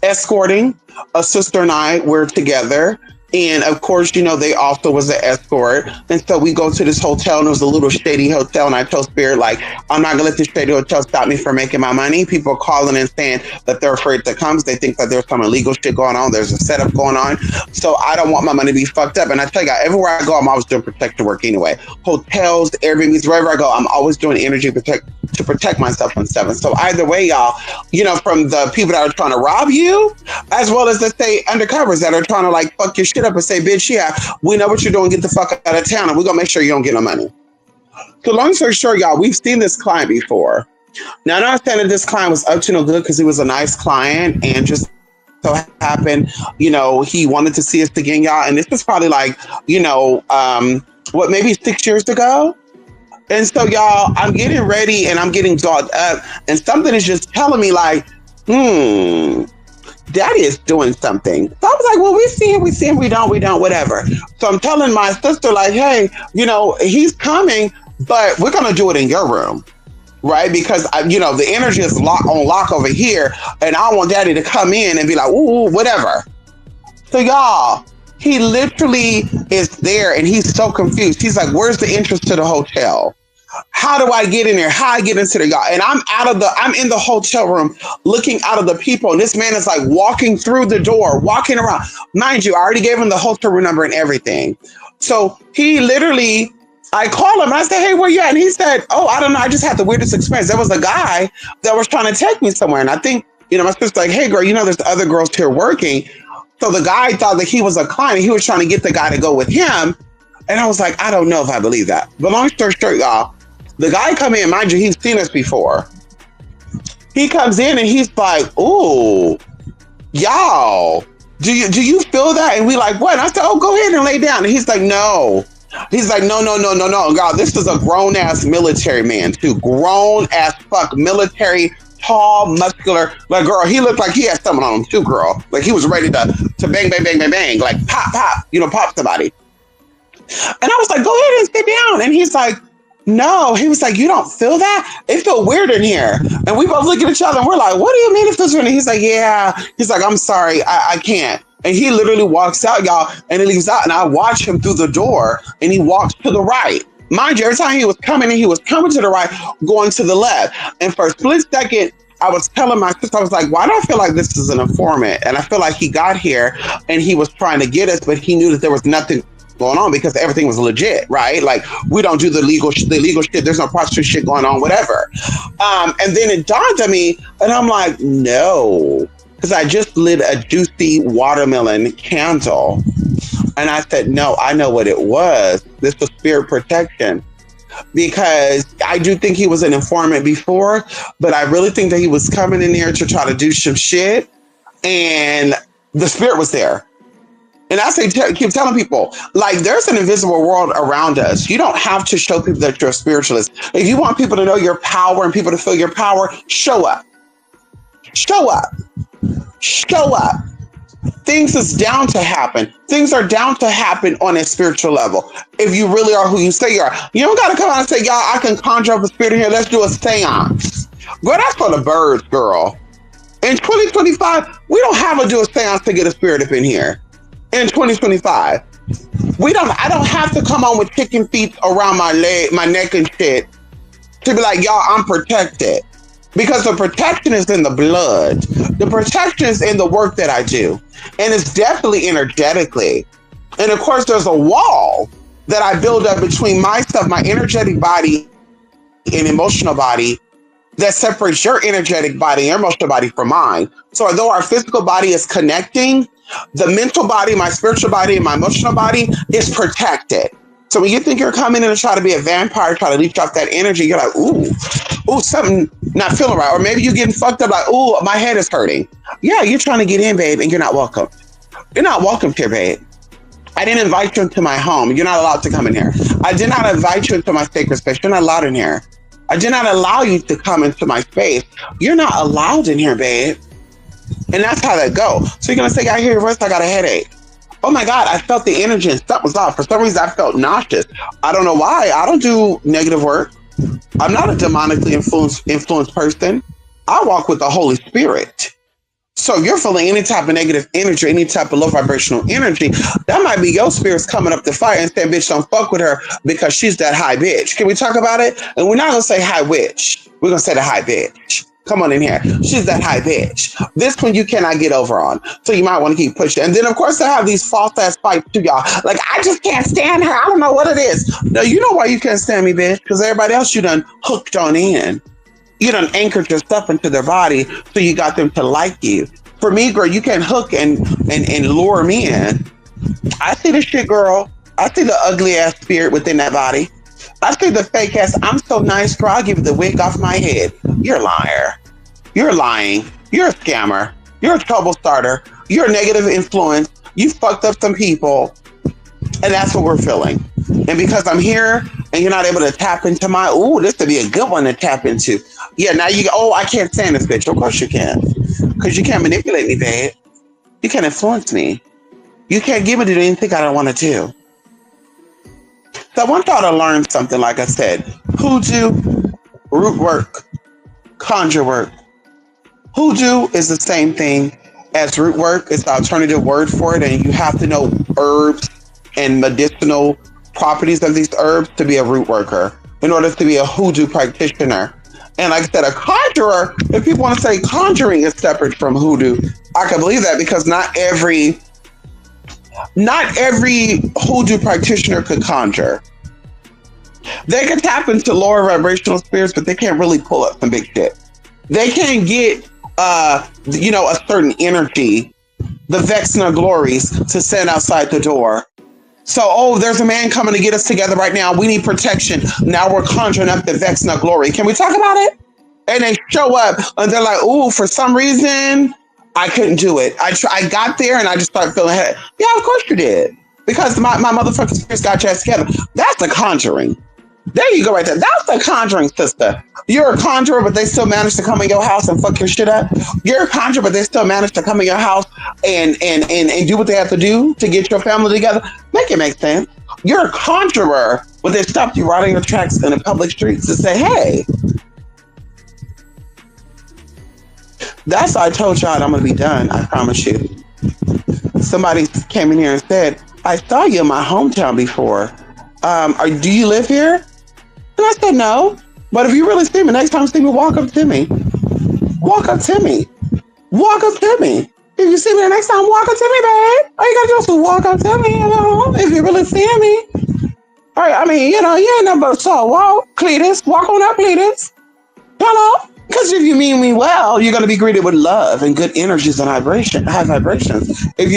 Escorting a sister and I, we're together. And of course, they also was an escort. And so we go to this hotel, and it was a little shady hotel. And I told Spirit, like, I'm not going to let this shady hotel stop me from making my money. People are calling and saying that they're afraid to come. They think that there's some illegal shit going on. There's a setup going on. So I don't want my money to be fucked up. And I tell you, everywhere I go, I'm always doing protective work anyway. Hotels, Airbnbs, wherever I go, I'm always doing energy to protect myself on 7. So either way, y'all, from the people that are trying to rob you, as well as the state undercovers that are trying to like fuck your shit up and say, bitch, yeah, we know what you're doing. Get the fuck out of town, and we're gonna make sure you don't get no money. So long story short, y'all, we've seen this client before. Now, I'm not saying that this client was up to no good because he was a nice client and just so happened, he wanted to see us again, y'all. And this was probably like, maybe 6 years ago. And so, y'all, I'm getting ready and I'm getting dogged up, and something is just telling me like, Daddy is doing something. So I was like, well, we see him, we don't, whatever. So I'm telling my sister, like, hey, he's coming, but we're going to do it in your room, right? Because, the energy is on lock over here, and I want Daddy to come in and be like, ooh, whatever. So, y'all, he literally is there, and he's so confused. He's like, where's the entrance to the hotel? How do I get in there? How I get into there, y'all? And I'm in the hotel room looking out of the people. And this man is like walking through the door, walking around. Mind you, I already gave him the hotel room number and everything. So he literally, I call him and I said, hey, where you at? And he said, oh, I don't know. I just had the weirdest experience. There was a guy that was trying to take me somewhere. And I think, my sister's like, hey, girl, there's other girls here working. So the guy thought that he was a client. He was trying to get the guy to go with him. And I was like, I don't know if I believe that. But long story short, y'all, the guy come in, mind you, he's seen us before. He comes in and he's like, ooh, y'all, do you feel that? And we like, what? And I said, oh, go ahead and lay down. And he's like, no. He's like, no. God, this is a grown ass military man too. Grown as fuck military, tall, muscular. Like, girl, he looked like he had something on him too, girl. Like he was ready to bang, bang, bang, bang, bang. Like pop, pop somebody. And I was like, go ahead and sit down. And he's like, no, he was like, you don't feel that? It felt weird in here. And we both look at each other and we're like, what do you mean it feels weird? And he's like, yeah. He's like, I'm sorry, I can't. And he literally walks out, y'all, and he leaves out. And I watch him through the door and he walks to the right. Mind you, every time he was coming in, he was coming to the right, going to the left. And for a split second, I was telling my sister, I was like, why do I feel like this is an informant? And I feel like he got here and he was trying to get us, but he knew that there was nothing going on because everything was legit, right? Like we don't do the legal shit. There's no prostitute shit going on, whatever. And then it dawned on me, and I'm like, no, because I just lit a juicy watermelon candle, and I said, no, I know what it was. This was spirit protection, because I do think he was an informant before, but I really think that he was coming in there to try to do some shit, and the spirit was there. And I say, keep telling people, like, there's an invisible world around us. You don't have to show people that you're a spiritualist. If you want people to know your power and people to feel your power, show up. Show up. Show up. Things is down to happen. Things are down to happen on a spiritual level. If you really are who you say you are. You don't got to come out and say, y'all, I can conjure up a spirit in here. Let's do a seance. Girl, that's for the birds, girl. In 2025, we don't have to do a seance to get a spirit up in here. In 2025, I don't have to come on with chicken feet around my leg, my neck and shit to be like, y'all, I'm protected. Because the protection is in the blood. The protection is in the work that I do. And it's definitely energetically. And of course, there's a wall that I build up between myself, my energetic body and emotional body, that separates your energetic body and your emotional body from mine. So although our physical body is connecting, the mental body, my spiritual body, and my emotional body is protected. So when you think you're coming in and try to be a vampire, try to leech off that energy, you're like, ooh, something not feeling right. Or maybe you're getting fucked up like, ooh, my head is hurting. Yeah, you're trying to get in, babe, and you're not welcome. You're not welcome here, babe. I didn't invite you into my home. You're not allowed to come in here. I did not invite you into my sacred space. You're not allowed in here. I did not allow you to come into my space. You're not allowed in here, babe. And that's how that goes. So you're going to say, I hear your voice, I got a headache. Oh my God, I felt the energy and something was off. For some reason, I felt nauseous. I don't know why. I don't do negative work. I'm not a demonically influenced person. I walk with the Holy Spirit. So if you're feeling any type of negative energy, any type of low vibrational energy, that might be your spirits coming up to fight and saying, bitch, don't fuck with her because she's that high bitch. Can we talk about it? And we're not going to say high witch. We're going to say the high bitch. Come on in here. She's that high bitch. This one you cannot get over on. So you might want to keep pushing. And then, of course, they have these false ass fights to y'all. Like, I just can't stand her. I don't know what it is. No, you know why you can't stand me, bitch? Because everybody else you done hooked on in. You done anchored yourself into their body, so you got them to like you. For me, girl, you can hook and lure me in. I see the shit, girl. I see the ugly ass spirit within that body. I see the fake ass. I'm so nice, girl. I'll give you the wig off my head. You're a liar. You're lying. You're a scammer. You're a trouble starter. You're a negative influence. You fucked up some people. And that's what we're feeling. And because I'm here and you're not able to tap into my, ooh, this would be a good one to tap into. Yeah, now you go, oh, I can't stand this bitch. Of course you can. Because you can't manipulate me, babe. You can't influence me. You can't give me to do anything I don't want to do. So I want y'all to learn something, like I said. Hoodoo, root work, conjure work. Hoodoo is the same thing as root work. It's the alternative word for it. And you have to know herbs and medicinal properties of these herbs to be a root worker in order to be a hoodoo practitioner. And like I said, a conjurer, if people want to say conjuring is separate from hoodoo, I can believe that because not every hoodoo practitioner could conjure. They can tap into lower vibrational spirits, but they can't really pull up some big shit. They can't get a certain energy, the Vexna glories, to send outside the door. So, oh, there's a man coming to get us together right now. We need protection. Now we're conjuring up the Vexna glory. Can we talk about it? And they show up and they're like, ooh, for some reason, I couldn't do it. I got there and I just started feeling head. Yeah, of course you did. Because my motherfucking spirits got your ass together. That's the conjuring. There you go right there. That's the conjuring, sister. You're a conjurer, but they still manage to come in your house and fuck your shit up. You're a conjurer, but they still manage to come in your house and do what they have to do to get your family together. Make it make sense. You're a conjurer, but they stopped you right in your tracks in the public streets to say, hey. That's why I told y'all I'm going to be done. I promise you. Somebody came in here and said, I saw you in my hometown before. Do you live here? And I said, no. But if you really see me, next time you see me, walk up to me. Walk up to me. Walk up to me. If you see me the next time, walk up to me, babe. All you gotta do is walk up to me, if you really see me. All right, I mean, you ain't nothing but so walk, Cletus. Walk on up, Cletus. Hello? Because if you mean me well, you're gonna be greeted with love and good energies and high vibrations. If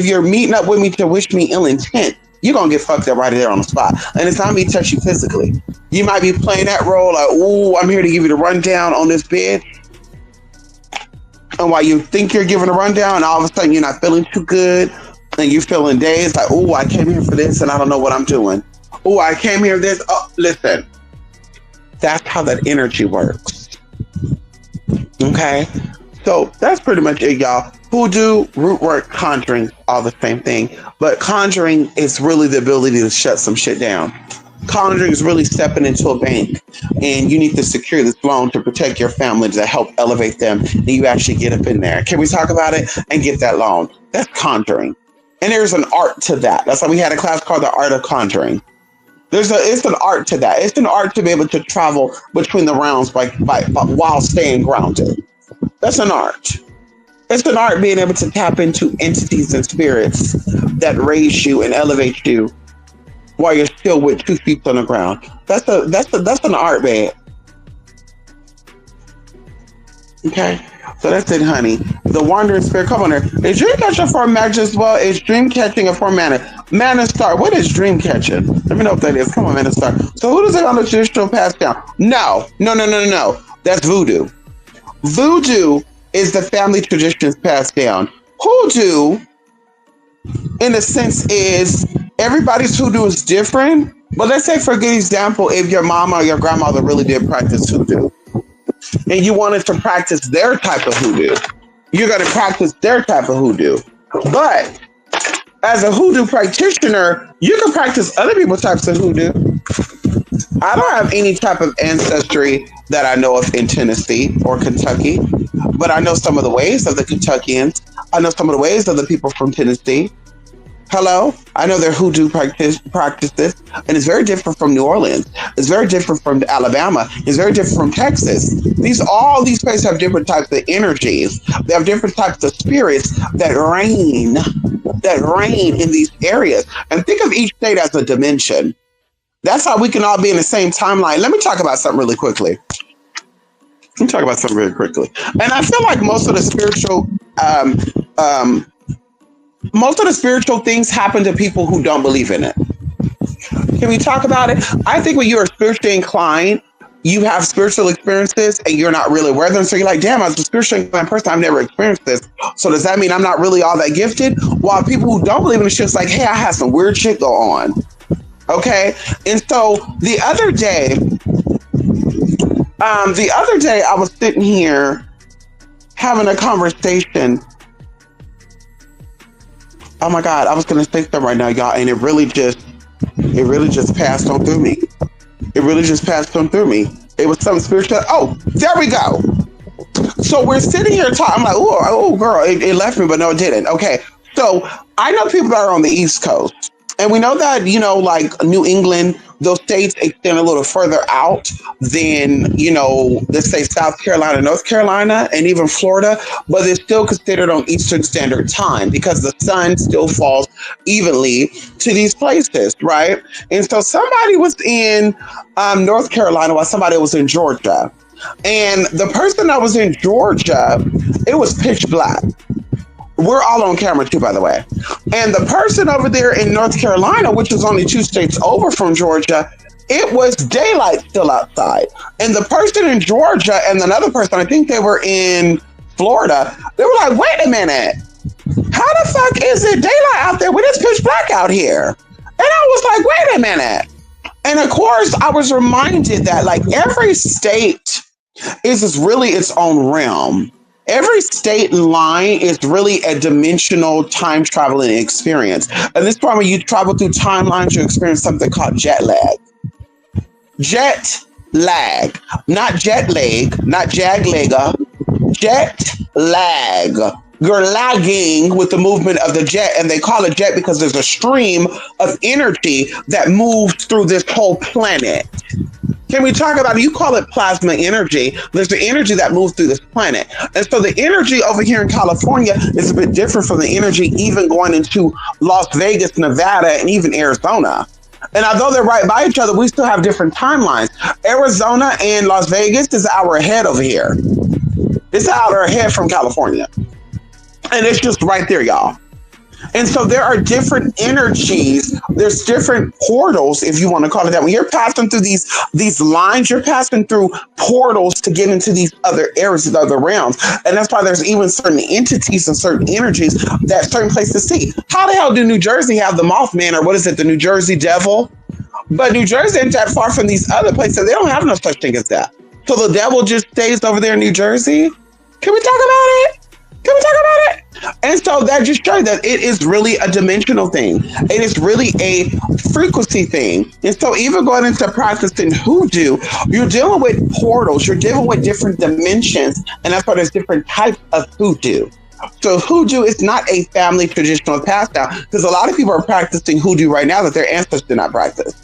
you're meeting up with me to wish me ill intent, you're going to get fucked up right there on the spot. And it's not me touch you physically. You might be playing that role like, ooh, I'm here to give you the rundown on this bed. And while you think you're giving a rundown, all of a sudden you're not feeling too good. And you're feeling dazed like, ooh, I came here for this and I don't know what I'm doing. Ooh, I came here for this. Oh, listen. That's how that energy works. Okay? So that's pretty much it, y'all. Hoodoo, root work, conjuring, all the same thing. But conjuring is really the ability to shut some shit down. Conjuring is really stepping into a bank and you need to secure this loan to protect your family, to help elevate them, and you actually get up in there. Can we talk about it and get that loan? That's conjuring. And there's an art to that. That's why we had a class called The Art of Conjuring. It's an art to that. It's an art to be able to travel between the realms while staying grounded. That's an art. It's an art being able to tap into entities and spirits that raise you and elevate you while you're still with 2 feet on the ground. That's an art, man. Okay, so that's it, honey. The wandering spirit, come on there. Is dream catching for magic as well? Is dream catching a form mana? Mana star. What is dream catching? Let me know what that is. Come on, mana star. So who does it on the traditional pass down? No. That's voodoo. Voodoo is the family traditions passed down. Hoodoo, in a sense, is everybody's hoodoo is different. But let's say, for a good example, if your mama or your grandmother really did practice hoodoo, and you wanted to practice their type of hoodoo, you're going to practice their type of hoodoo. But as a hoodoo practitioner, you can practice other people's types of hoodoo. I don't have any type of ancestry that I know of in Tennessee or Kentucky, but I know some of the ways of the Kentuckians. I know some of the ways of the people from Tennessee. Hello, I know their hoodoo practices, and it's very different from New Orleans. It's very different from Alabama. It's very different from Texas. All these places have different types of energies. They have different types of spirits that reign in these areas. And think of each state as a dimension. That's how we can all be in the same timeline. Let me talk about something really quickly. And I feel like most of the spiritual things happen to people who don't believe in it. Can we talk about it? I think when you are spiritually inclined, you have spiritual experiences and you're not really aware of them. So you're like, damn, I was a spiritually inclined person. I've never experienced this. So does that mean I'm not really all that gifted? While people who don't believe in it, shit's like, hey, I had some weird shit go on. Okay. And so the other day I was sitting here having a conversation. Oh my God, I was gonna say something right now, y'all, and it really just passed on through me. It was something spiritual. Oh, there we go. So we're sitting here talking. I'm like, oh, girl, it left me, but no, it didn't. Okay, so I know people that are on the East Coast, and we know that, like New England, those states extend a little further out than, let's say South Carolina, North Carolina, and even Florida, but they're still considered on Eastern Standard Time because the sun still falls evenly to these places, right? And so somebody was in North Carolina while somebody was in Georgia. And the person that was in Georgia, it was pitch black. We're all on camera too, by the way. And the person over there in North Carolina, which is only 2 states over from Georgia, it was daylight still outside. And the person in Georgia and another person, I think they were in Florida, they were like, wait a minute, how the fuck is it daylight out there when it's pitch black out here? And I was like, wait a minute. And of course, I was reminded that like every state is really its own realm. Every state and line is really a dimensional time traveling experience. And this time when you travel through timelines, you experience something called jet lag. Jet lag. Not jet lag, not jag legger. Jet lag. You're lagging with the movement of the jet, and they call it jet because there's a stream of energy that moves through this whole planet. Can we talk about it? You call it plasma energy. There's the energy that moves through this planet. And so the energy over here in California is a bit different from the energy even going into Las Vegas, Nevada, and even Arizona. And although they're right by each other, we still have different timelines. Arizona and Las Vegas is an hour ahead over here. It's an hour ahead from California. And it's just right there, y'all. And so there are different energies. There's different portals, if you want to call it that. When you're passing through these lines, you're passing through portals to get into these other areas, these other realms. And that's why there's even certain entities and certain energies that certain places see. How the hell do New Jersey have the Mothman, or what is it, the New Jersey Devil? But New Jersey ain't that far from these other places. They don't have no such thing as that. So the devil just stays over there in New Jersey? Can we talk about it? Can we talk about it? And so that just shows that it is really a dimensional thing. It is really a frequency thing. And so even going into practicing hoodoo, you're dealing with portals, you're dealing with different dimensions, and that's why there's different types of hoodoo. So hoodoo is not a family traditional pass down, because a lot of people are practicing hoodoo right now that their ancestors did not practice.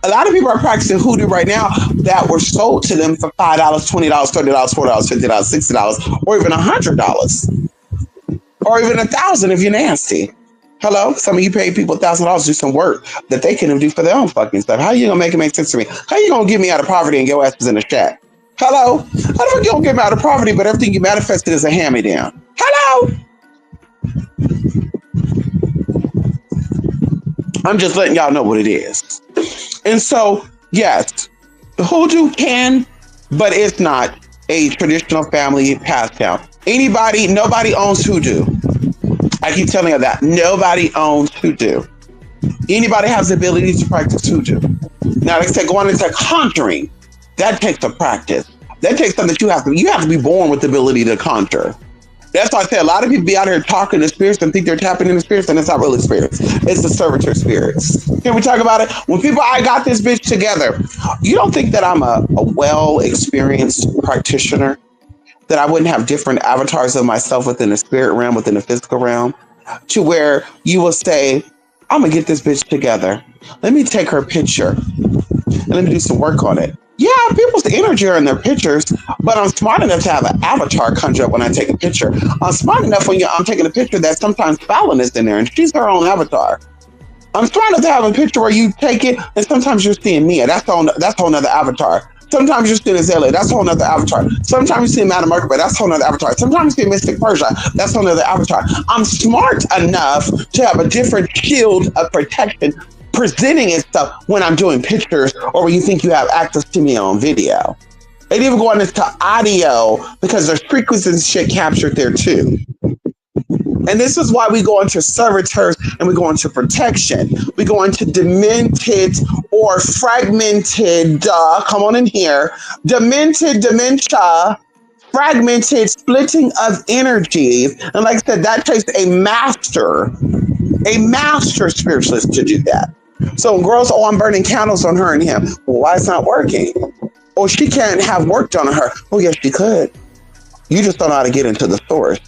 A lot of people are practicing hoodoo right now that were sold to them for $5, $20, $30, $40, $50, $60, or even $100, or even $1,000 if you're nasty. Hello, some of you pay people $1,000 to do some work that they can do for their own fucking stuff. How are you gonna make it make sense to me? How are you gonna get me out of poverty and your ass is in the shack? Hello, how the fuck you gonna get me out of poverty, but everything you manifested is a hand-me-down? Hello. I'm just letting y'all know what it is. And so, yes, the hoodoo can, but it's not a traditional family pass down. Nobody owns hoodoo. I keep telling you that. Nobody owns hoodoo. Anybody has the ability to practice hoodoo. Now, like I said, going into conjuring, that takes a practice. That takes something that you have to be born with the ability to conjure. That's why I say a lot of people be out here talking to spirits and think they're tapping into spirits, and it's not really spirits. It's the servitor spirits. Can we talk about it? When people, I got this bitch together. You don't think that I'm a well experienced practitioner? That I wouldn't have different avatars of myself within the spirit realm, within the physical realm, to where you will say, I'm gonna get this bitch together. Let me take her picture and let me do some work on it. Yeah, people's energy are in their pictures, but I'm smart enough to have an avatar conjure up when I take a picture. I'm smart enough when I'm taking a picture that sometimes Fallon is in there and she's her own avatar. I'm trying to have a picture where you take it and sometimes you're seeing Mia. That's a whole nother avatar. Sometimes you're seeing Azalea. That's a whole nother avatar. Sometimes you see Madame Mercury. That's a whole nother avatar. Sometimes you see Mystic Persia. That's a whole nother avatar. I'm smart enough to have a different shield of protection presenting itself when I'm doing pictures or when you think you have access to me on video. They even go on into audio because there's frequencies and shit captured there too. And this is why we go into servitors and we go into protection. We go into demented or fragmented, come on in here, demented, dementia, fragmented splitting of energies. And like I said, that takes a master spiritualist to do that. So when girls, oh, I'm burning candles on her and him. Well, why it's not working? Oh, she can't have work done on her. Oh, yes, she could. You just don't know how to get into the source.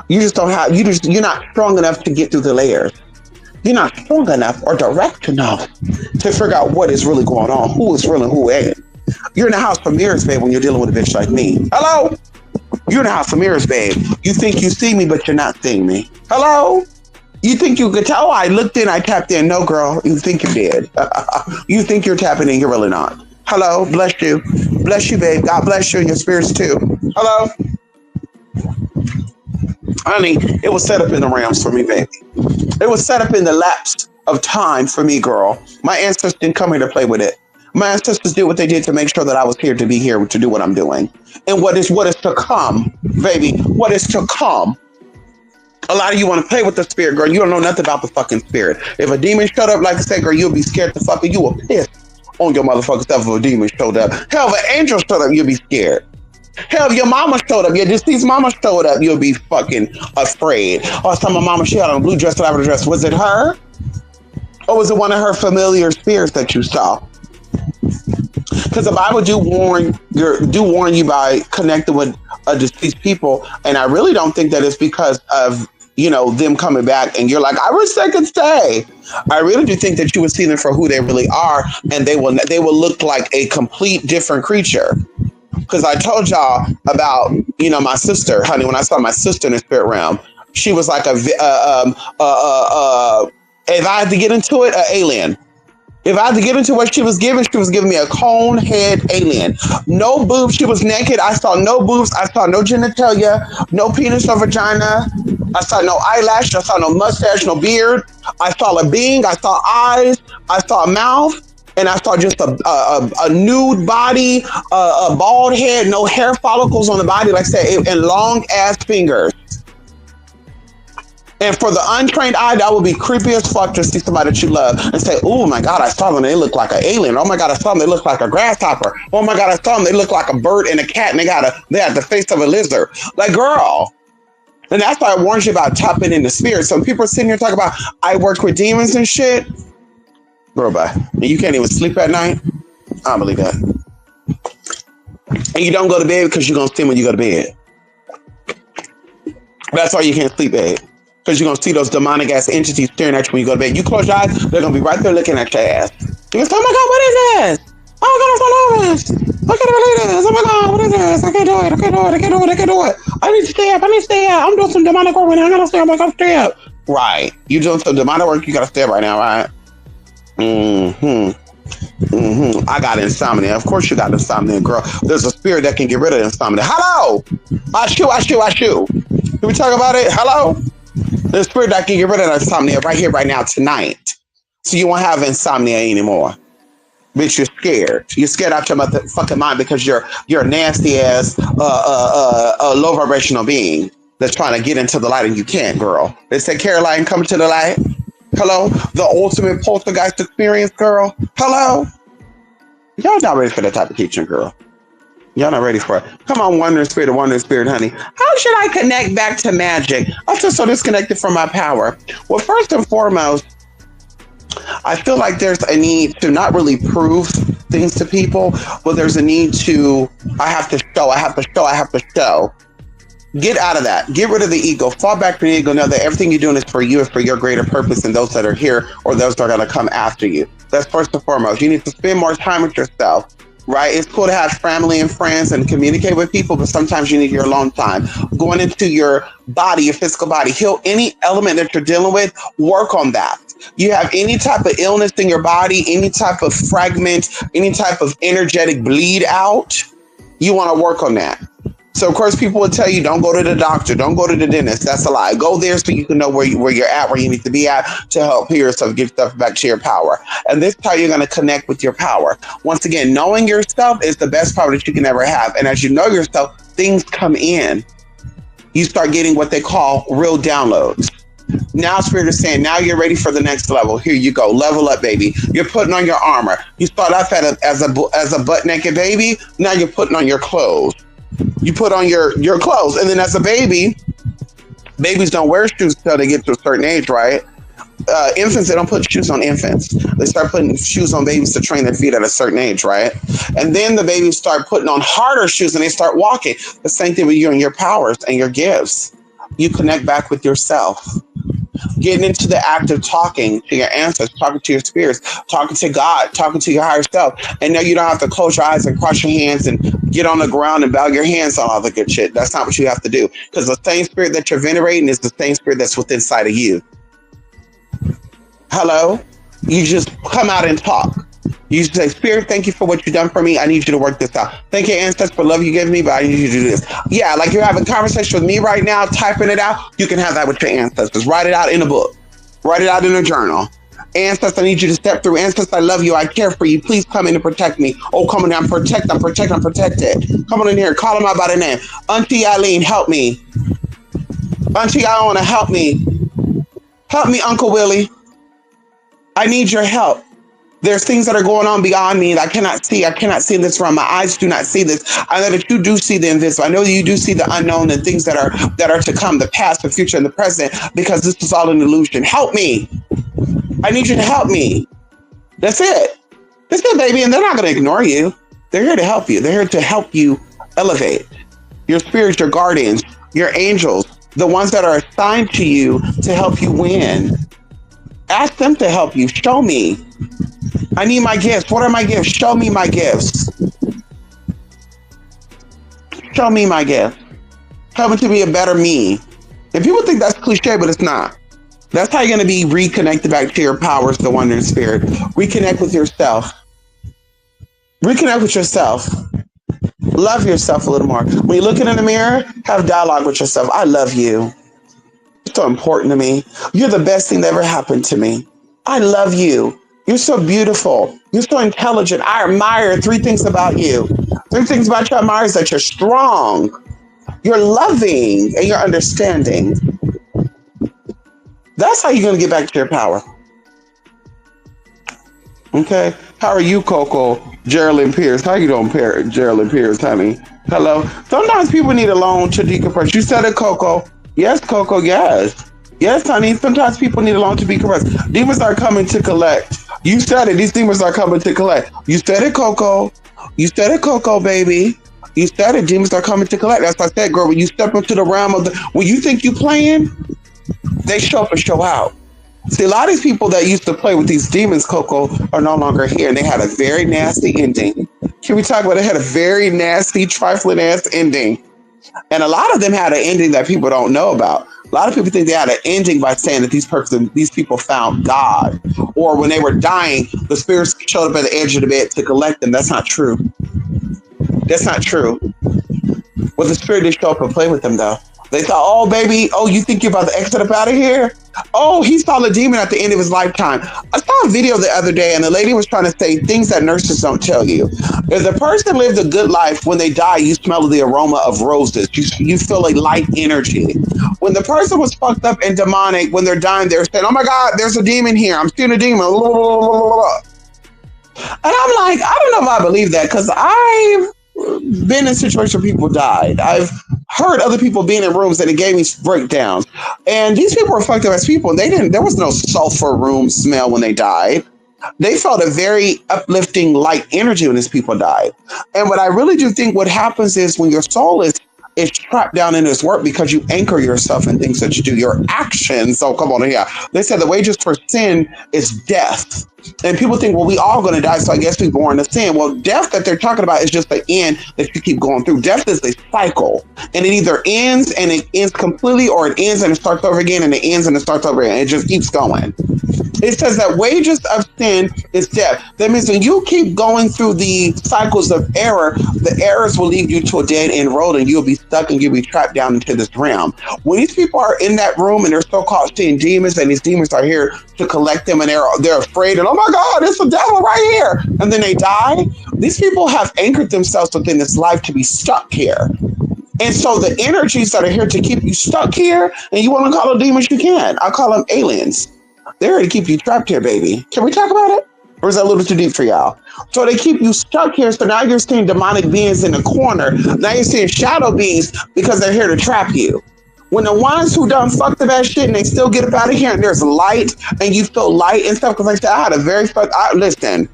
You just don't have, you're not strong enough to get through the layers. You're not strong enough or direct enough to figure out what is really going on, who is real and who ain't. You're in the house for mirrors, babe, when you're dealing with a bitch like me. Hello? You're in the house for mirrors, babe. You think you see me, but you're not seeing me. Hello? You think you could tell? Oh, I looked in, I tapped in. No, girl, you think you did. You think you're tapping in, you're really not. Hello? Bless you. Bless you, babe. God bless you and your spirits too. Hello? Honey, it was set up in the realms for me, baby. It was set up in the lapse of time for me, girl. My ancestors didn't come here to play with it. My ancestors did what they did to make sure that I was here to be here to do what I'm doing. And what is to come, baby, what is to come. A lot of you want to play with the spirit, girl. You don't know nothing about the fucking spirit. If a demon showed up, like I said, girl, you'll be scared to fucking, you will piss on your motherfucking stuff if a demon showed up. Hell, if an angel showed up, you'll be scared. Hell, if your mama showed up, your deceased mama showed up, you'll be fucking afraid. Or some of mama, she had on a blue dress, lavender dress. Was it her? Or was it one of her familiar spirits that you saw? Because the Bible do warn you by connecting with deceased people, and I really don't think that it's because of them coming back and you're like, I wish they could stay. I really do think that you would see them for who they really are, and they will look like a complete different creature. Because I told y'all about, my sister, honey, when I saw my sister in the spirit realm, she was like if I had to get into it, an alien. If I had to get into what she was giving me a cone head alien. No boobs. She was naked. I saw no boobs. I saw no genitalia, no penis or vagina. I saw no eyelash. I saw no mustache, no beard. I saw a being. I saw eyes. I saw a mouth. And I saw just a nude body, a bald head, no hair follicles on the body, like I said, and long ass fingers. And for the untrained eye, that would be creepy as fuck to see somebody that you love and say, oh my God, I saw them, they look like an alien. Oh my God, I saw them, they look like a grasshopper. Oh my God, I saw them, they look like a bird and a cat, and they had the face of a lizard. Like, girl. And that's why I warned you about tapping in the spirit. So people are sitting here talking about, I worked with demons and shit. Girl, bye. And you can't even sleep at night? I don't believe that. And you don't go to bed because you're going to see them when you go to bed. That's why you can't sleep, babe. Because you're going to see those demonic ass entities staring at you when you go to bed. You close your eyes, they're going to be right there looking at your ass. You go, oh my God, what is this? Oh my God, I love this. I can't believe this. Oh my God, what is this? I can't do it. I can't do it. I can't do it. I can't do it. I need to stay up. I need to stay up. I'm doing some demonic work right now. I got to stay up. I got to stay up. Right. You doing some demonic work. You got to stay up right now, right? I got insomnia. Of course you got insomnia, girl. There's a spirit that can get rid of insomnia. Hello. I shoot. Can we talk about it? Hello. There's a spirit that can get rid of insomnia right here, right now, tonight. So you won't have insomnia anymore. Bitch, you're scared. You're scared out your fucking mind because you're a nasty ass, low vibrational being that's trying to get into the light and you can't, girl. They say, Caroline, come to the light. Hello? The ultimate poltergeist experience, girl. Hello? Y'all not ready for that type of teaching, girl. Y'all not ready for it. Come on, wandering spirit, honey. How should I connect back to magic? I feel so disconnected from my power. Well, first and foremost, I feel like there's a need to not really prove things to people, but there's a need to, I have to show, I have to show, I have to show. Get out of that. Get rid of the ego. Fall back to the ego. Know that everything you're doing is for you and for your greater purpose and those that are here or those that are going to come after you. That's first and foremost. You need to spend more time with yourself, right? It's cool to have family and friends and communicate with people, but sometimes you need your alone time. Going into your body, your physical body, heal any element that you're dealing with, work on that. You have any type of illness in your body, any type of fragment, any type of energetic bleed out, you want to work on that. So, of course, people will tell you, don't go to the doctor, don't go to the dentist. That's a lie. Go there so you can know where you're at, where you need to be at to help heal yourself, get stuff back to your power. And this is how you're going to connect with your power. Once again, knowing yourself is the best power that you can ever have. And as you know yourself, things come in. You start getting what they call real downloads. Now Spirit is saying, now you're ready for the next level. Here you go. Level up, baby. You're putting on your armor. You start off as a butt naked baby. Now you're putting on your clothes. You put on your clothes. And then as a baby, babies don't wear shoes until they get to a certain age, right? Infants, they don't put shoes on infants. They start putting shoes on babies to train their feet at a certain age, right? And then the babies start putting on harder shoes and they start walking. The same thing with you and your powers and your gifts. You connect back with yourself. Getting into the act of talking to your ancestors, talking to your spirits, talking to God, talking to your higher self. And now you don't have to close your eyes and cross your hands and get on the ground and bow your hands on all the good shit. That's not what you have to do. Because the same spirit that you're venerating is the same spirit that's within inside of you. Hello? You just come out and talk. You say, Spirit, thank you for what you've done for me. I need you to work this out. Thank you, ancestors, for love you gave me, but I need you to do this. Yeah, like you're having a conversation with me right now, typing it out. You can have that with your ancestors. Write it out in a book. Write it out in a journal. Ancestors, I need you to step through. Ancestors, I love you. I care for you. Please come in and protect me. Oh, come on down. I'm protected. Come on in here. Call them out by the name. Auntie Eileen, help me. Auntie Iona, help me. Help me, Uncle Willie. I need your help. There's things that are going on beyond me that I cannot see. I cannot see in this realm. My eyes do not see this. I know that you do see the invisible. I know that you do see the unknown and things that are to come, the past, the future, and the present, because this is all an illusion. Help me. I need you to help me. That's it. That's it, baby. And they're not going to ignore you. They're here to help you. They're here to help you elevate. Your spirits, your guardians, your angels, the ones that are assigned to you to help you win. Ask them to help you. Show me. I need my gifts. What are my gifts? Show me my gifts. Show me my gifts. Help me to be a better me. And people think that's cliche, but it's not. That's how you're going to be reconnected back to your powers, the wandering spirit. Reconnect with yourself. Reconnect with yourself. Love yourself a little more. When you're looking in the mirror, have dialogue with yourself. I love you. You're so important to me. You're the best thing that ever happened to me. I love you. You're so beautiful. You're so intelligent. I admire 3 things about you. 3 things about you I admire is that you're strong, you're loving, and you're understanding. That's how you're going to get back to your power. Okay? How are you, Coco? Geraldine Pierce. How you doing, Geraldine Pierce, honey? Hello? Sometimes people need a loan to decompress. You said it, Coco. Yes, Coco, yes. Yes, honey. Sometimes people need a loan to be compressed. Demons are coming to collect. You said it. These demons are coming to collect. You said it, Coco. You said it, Coco, baby. You said it. Demons are coming to collect. That's what I said, girl. When you step into the realm of when you think you playing, they show up and show out. See, a lot of these people that used to play with these demons, Coco, are no longer here. And they had a very nasty ending. Can we talk about it? They had a very nasty, trifling ass ending. And a lot of them had an ending that people don't know about. A lot of people think they had an ending by saying that these people found God. Or when they were dying, the spirits showed up at the edge of the bed to collect them. That's not true. That's not true. Well, the spirit did show up and play with them, though. They thought, oh, baby, oh, you think you're about to exit up out of here? Oh, he saw the demon at the end of his lifetime. I saw a video the other day, and the lady was trying to say things that nurses don't tell you. If the person lived a good life, when they die, you smell the aroma of roses. You feel a light energy. When the person was fucked up and demonic, when they're dying, they're saying, oh my God, there's a demon here. I'm seeing a demon. And I'm like, I don't know if I believe that, because I've been in situations where people died. I've heard other people being in rooms and it gave me breakdowns. And these people were fucked up as people. They didn't. There was no sulfur room smell when they died. They felt a very uplifting, light energy when these people died. And what I really do think what happens is when your soul is trapped down in this work because you anchor yourself in things that you do, your actions. Oh, come on here. They said the wages for sin is death. And people think, well, we all going to die, so I guess we're born to sin. Well, death that they're talking about is just the end that you keep going through. Death is a cycle, and it either ends and it ends completely, or it ends and it starts over again, and it ends and it starts over again. It just keeps going. It says that wages of sin is death. That means when you keep going through the cycles of error, the errors will lead you to a dead end road, and you'll be stuck and you'll be trapped down into this realm. When these people are in that room and they're so-called seeing demons, and these demons are here to collect them, and they're afraid, and oh my God, it's the devil right here, and then they die. These people have anchored themselves within this life to be stuck here. And so the energies that are here to keep you stuck here, and you want to call them demons, you can. I call them aliens. They're here to keep you trapped here, baby. Can we talk about it? Or is that a little too deep for y'all? So they keep you stuck here. So now you're seeing demonic beings in the corner. Now you're seeing shadow beings because they're here to trap you. When the ones who done fucked the bad shit and they still get up out of here and there's light and you feel light and stuff. Because like I said, I had a very listen.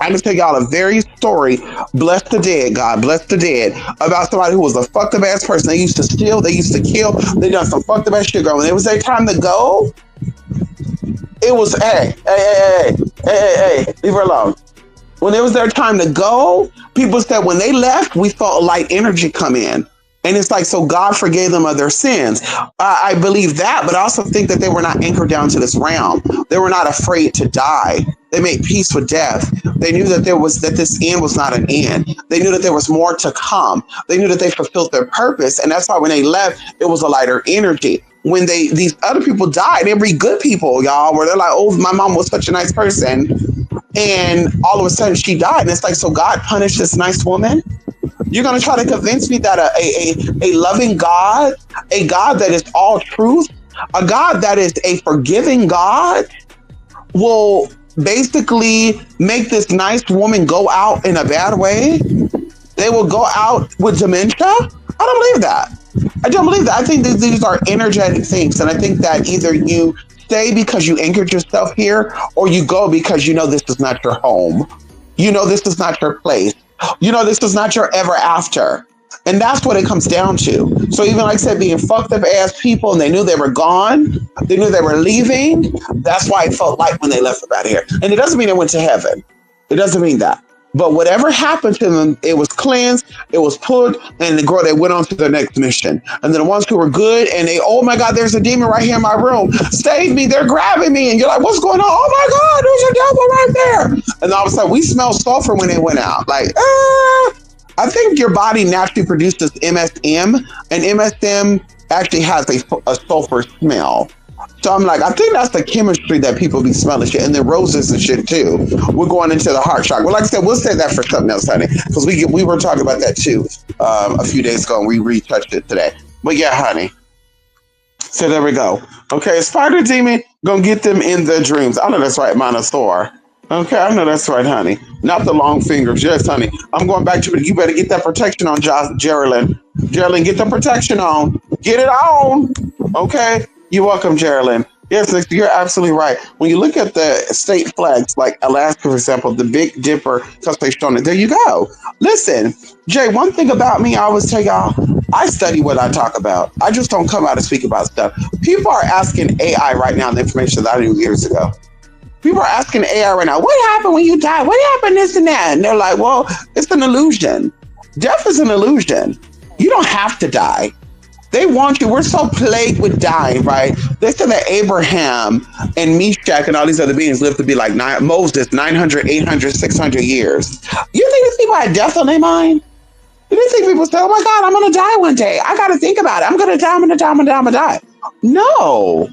I'm gonna tell y'all a very story. Bless the dead, God bless the dead, about somebody who was a fucked up ass person. They used to steal, they used to kill, they done some fucked up ass shit. Girl, when it was their time to go, it was hey, leave her alone. When it was their time to go, people said when they left, we felt light energy come in. And it's like, so God forgave them of their sins. I believe that, but I also think that they were not anchored down to this realm. They were not afraid to die. They made peace with death. They knew that this end was not an end. They knew that there was more to come. They knew that they fulfilled their purpose. And that's why when they left, it was a lighter energy. When these other people died, they were good people, y'all, where they're like, oh, my mom was such a nice person. And all of a sudden she died. And it's like, so God punished this nice woman? You're going to try to convince me that a loving God, a God that is all truth, a God that is a forgiving God will basically make this nice woman go out in a bad way? They will go out with dementia? I don't believe that. I don't believe that. I think that these are energetic things. And I think that either you stay because you anchored yourself here, or you go because you know this is not your home. You know this is not your place. You know this is not your ever after. And that's what it comes down to. So even like I said, being fucked up ass people, and they knew they were gone, they knew they were leaving. That's why it felt like when they left out of here. And it doesn't mean they went to heaven. It doesn't mean that. But whatever happened to them, it was cleansed, it was put, and the girl, they went on to their next mission. And then the ones who were good, and they, oh my God, there's a demon right here in my room. Save me, they're grabbing me. And you're like, what's going on? Oh my God, there's a devil right there. And all of a sudden, we smell sulfur when they went out. Like, I think your body naturally produces MSM, and MSM actually has a sulfur smell. So I'm like, I think that's the chemistry that people be smelling shit, and then roses and shit too. We're going into the heart chakra. Well, like I said, we'll say that for something else, honey, because we were talking about that too a few days ago, and we retouched it today. But yeah, honey. So there we go. Okay, spider demon gonna get them in their dreams. I know that's right, Monosaur. Okay, I know that's right, honey. Not the long fingers. Yes, honey. I'm going back to it. You better get that protection on, Geraldine. Geraldine, get the protection on. Get it on. Okay? You're welcome, Geraldine. Yes, you're absolutely right. When you look at the state flags, like Alaska, for example, the Big Dipper, because they've shown it. There you go. Listen, Jay, one thing about me, I always tell y'all, I study what I talk about. I just don't come out and speak about stuff. People are asking AI right now the information that I knew years ago. People are asking AI right now, what happened when you died? What happened this and that? And they're like, well, it's an illusion. Death is an illusion. You don't have to die. They want you. We're so plagued with dying, right? They said that Abraham and Meshach and all these other beings lived to be like Moses, 900, 800, 600 years. You think these people had death on their mind? You didn't think people say, oh my God, I'm going to die one day. I got to think about it. I'm going to die, I'm going to die, I'm going to die, I'm going to die. No.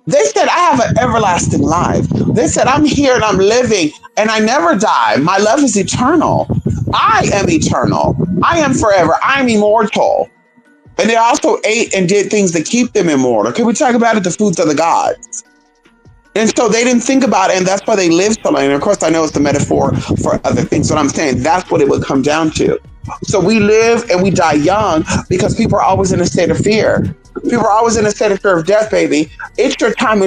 They said, I have an everlasting life. They said, I'm here and I'm living and I never die. My love is eternal. I am eternal. I am forever. I'm immortal. And they also ate and did things to keep them immortal. Can we talk about it? The foods of the gods. And so they didn't think about it, and that's why they lived so long. And of course, I know it's the metaphor for other things, but I'm saying that's what it would come down to. So we live and we die young because people are always in a state of fear. People are always in a state of fear of death, baby. It's your time,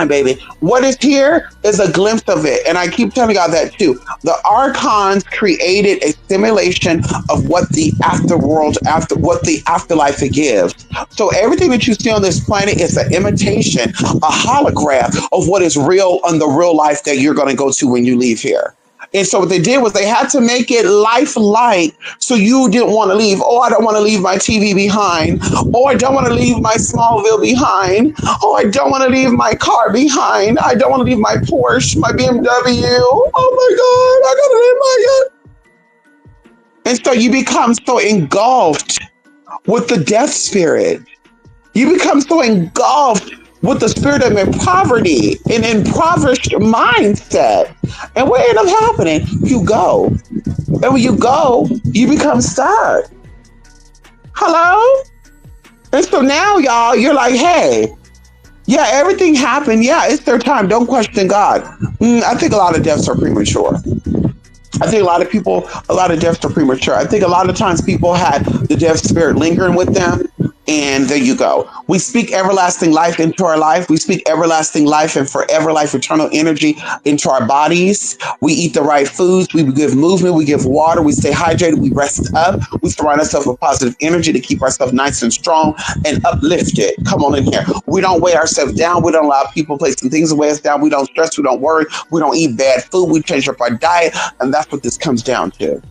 baby. What is here is a glimpse of it. And I keep telling y'all that too. The archons created a simulation of what the afterworld, after what the afterlife gives. So everything that you see on this planet is an imitation, a holograph of what is real on the real life that you're going to go to when you leave here. And so what they did was they had to make it lifelike so you didn't want to leave. Oh, I don't want to leave my TV behind. Oh, I don't want to leave my Smallville behind. Oh, I don't want to leave my car behind. I don't want to leave my Porsche, my BMW. Oh my God, I gotta leave my. And so you become so engulfed with the death spirit. You become so engulfed with the spirit of poverty and impoverished mindset. And what ends up happening? You go. And when you go, you become stuck. Hello? And so now, y'all, you're like, hey, yeah, everything happened. Yeah, it's their time. Don't question God. I think a lot of deaths are premature. I think a lot of deaths are premature. I think a lot of times people had the death spirit lingering with them. And there you go. We speak everlasting life into our life. We speak everlasting life and forever life, eternal energy into our bodies. We eat the right foods. We give movement. We give water. We stay hydrated. We rest up. We surround ourselves with positive energy to keep ourselves nice and strong and uplifted. Come on in here. We don't weigh ourselves down. We don't allow people, places, and things to weigh us down. We don't stress. We don't worry. We don't eat bad food. We change up our diet. And that's what this comes down to.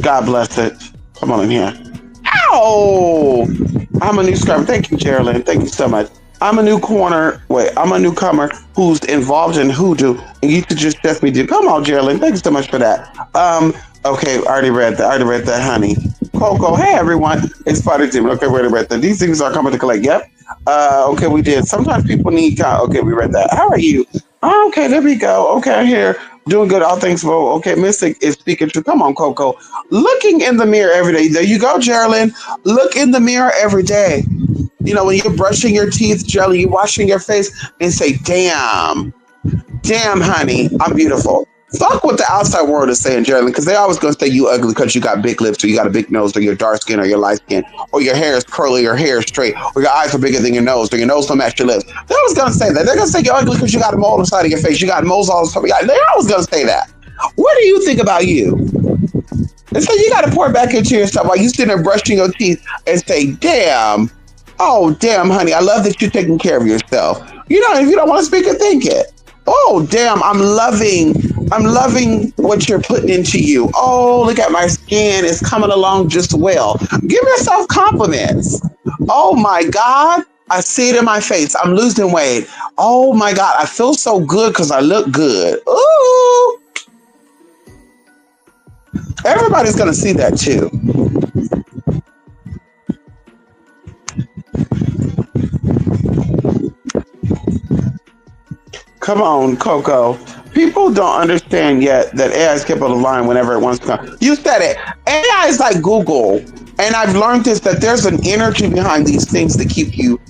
God bless it. Come on in here. Ow! I'm a new subscriber. Thank you, Geraldine. Thank you so much. I'm a I'm a newcomer who's involved in Hoodoo, and you could just me do. Come on, Geraldine. Thank you so much for that. Okay, I already read that, honey. Coco, hey everyone. It's Spider Demon. Okay, we already read that. These things are coming to collect. Yep. Okay, we did. Sometimes people need okay, we read that. How are you? Okay, there we go. Okay, here. Doing good, all things well. Okay, Mystic is speaking true. Come on, Coco. Looking in the mirror every day. There you go, Geraldine. Look in the mirror every day. You know, when you're brushing your teeth, Geraldine, you're washing your face and say, damn, honey, I'm beautiful. Fuck what the outside world is saying, Geraldine, because they're always going to say you ugly because you got big lips or you got a big nose or you're dark skin or you're light skin or your hair is curly or your hair is straight or your eyes are bigger than your nose or your nose don't match your lips. They're always going to say that. They're going to say you're ugly because you got a mole on the side of your face. You got moles all the time. They're always going to say that. What do you think about you? And so you got to pour back into yourself while you sitting there brushing your teeth and say, damn, oh, damn, honey, I love that you're taking care of yourself. You know, if you don't want to speak it, think it. Oh, damn, I'm loving what you're putting into you. Oh, look at my skin. It's coming along just well. Give yourself compliments. Oh, my God. I see it in my face. I'm losing weight. Oh, my God. I feel so good because I look good. Ooh. Everybody's going to see that, too. Come on, Coco. People don't understand yet that AI is capable of lying whenever it wants to come. You said it. AI is like Google. And I've learned this, that there's an energy behind these things to keep you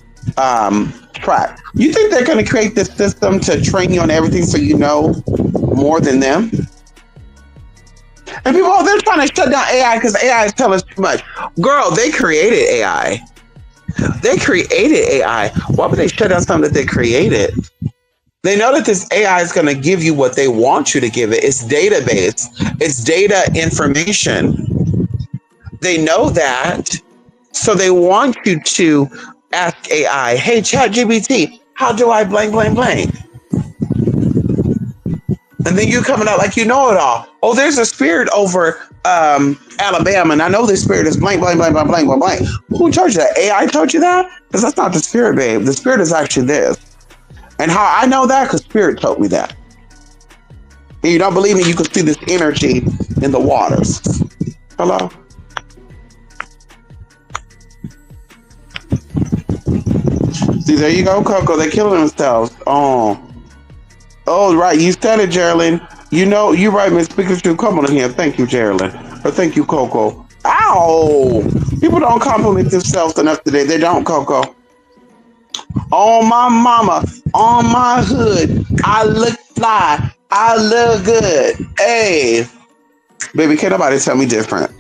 tracked. You think they're going to create this system to train you on everything so you know more than them? And people, oh, they're trying to shut down AI because AI is telling us too much. Girl, they created AI. They created AI. Why would they shut down something that they created? They know that this AI is going to give you what they want you to give it. It's database. It's data information. They know that. So they want you to ask AI, hey, ChatGPT, how do I blank, blank, blank? And then you're coming out like you know it all. Oh, there's a spirit over Alabama, and I know this spirit is blank, blank, blank, blank, blank, blank, blank. Who told you that? AI told you that? Because that's not the spirit, babe. The spirit is actually this. And how I know that? Because Spirit told me that. And you don't believe me? You can see this energy in the waters. Hello? See, there you go, Coco. They're killing themselves. Oh, right. You said it, Geraldine. You know, you're right, Miss Pikachu. Come on in here. Thank you, Geraldine. Or thank you, Coco. Ow! People don't compliment themselves enough today. They don't, Coco. On my mama, on my hood, I look fly. I look good. Hey, baby, can't nobody tell me different.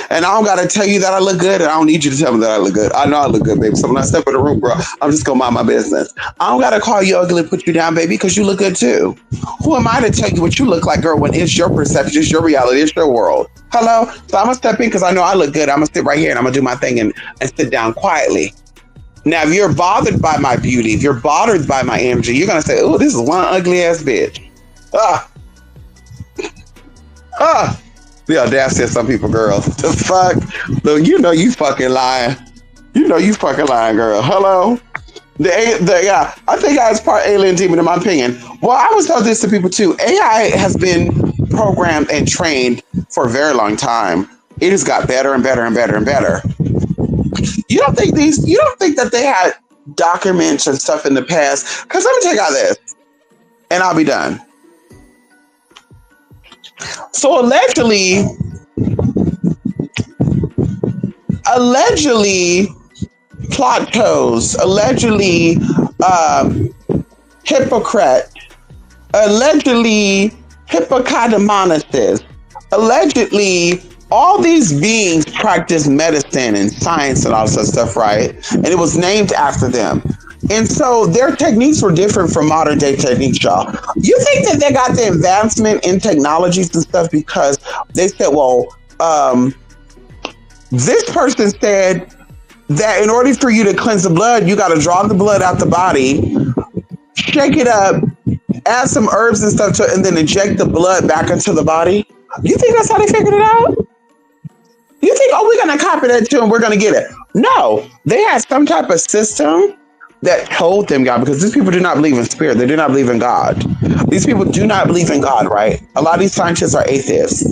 And I don't gotta tell you that I look good, and I don't need you to tell me that I look good. I know I look good, baby. So when I step in the room, bro, I'm just gonna mind my business. I don't gotta call you ugly, put you down, baby, because you look good too. Who am I to tell you what you look like, girl, when it's your perception, it's your reality, it's your world? Hello? So I'm gonna step in because I know I look good. I'm gonna sit right here and I'm gonna do my thing and sit down quietly. Now, if you're bothered by my beauty, if you're bothered by my energy, you're gonna say, "Oh, this is one ugly ass bitch." Ah, ah. The audacity of some people, girl. The fuck? Look, you know you fucking lying. You know you fucking lying, girl. Hello? Yeah, I think AI is part alien demon in my opinion. Well, I was tell this to people too. AI has been programmed and trained for a very long time. It has got better and better and better and better. You don't think that they had documents and stuff in the past? Because let me take out this, and I'll be done. So allegedly, plot toes, allegedly, Hippocrates, allegedly, Hippopotamus, allegedly, all these beings practice medicine and science and all this stuff, right? And it was named after them. And so their techniques were different from modern day techniques, y'all. You think that they got the advancement in technologies and stuff because they said, well, this person said that in order for you to cleanse the blood, you got to draw the blood out the body, shake it up, add some herbs and stuff to it, and then inject the blood back into the body. You think that's how they figured it out? You think, oh, we're going to copy that too and we're going to get it? No, they had some type of system that told them God, because these people do not believe in spirit. They do not believe in God. These people do not believe in God, right? A lot of these scientists are atheists.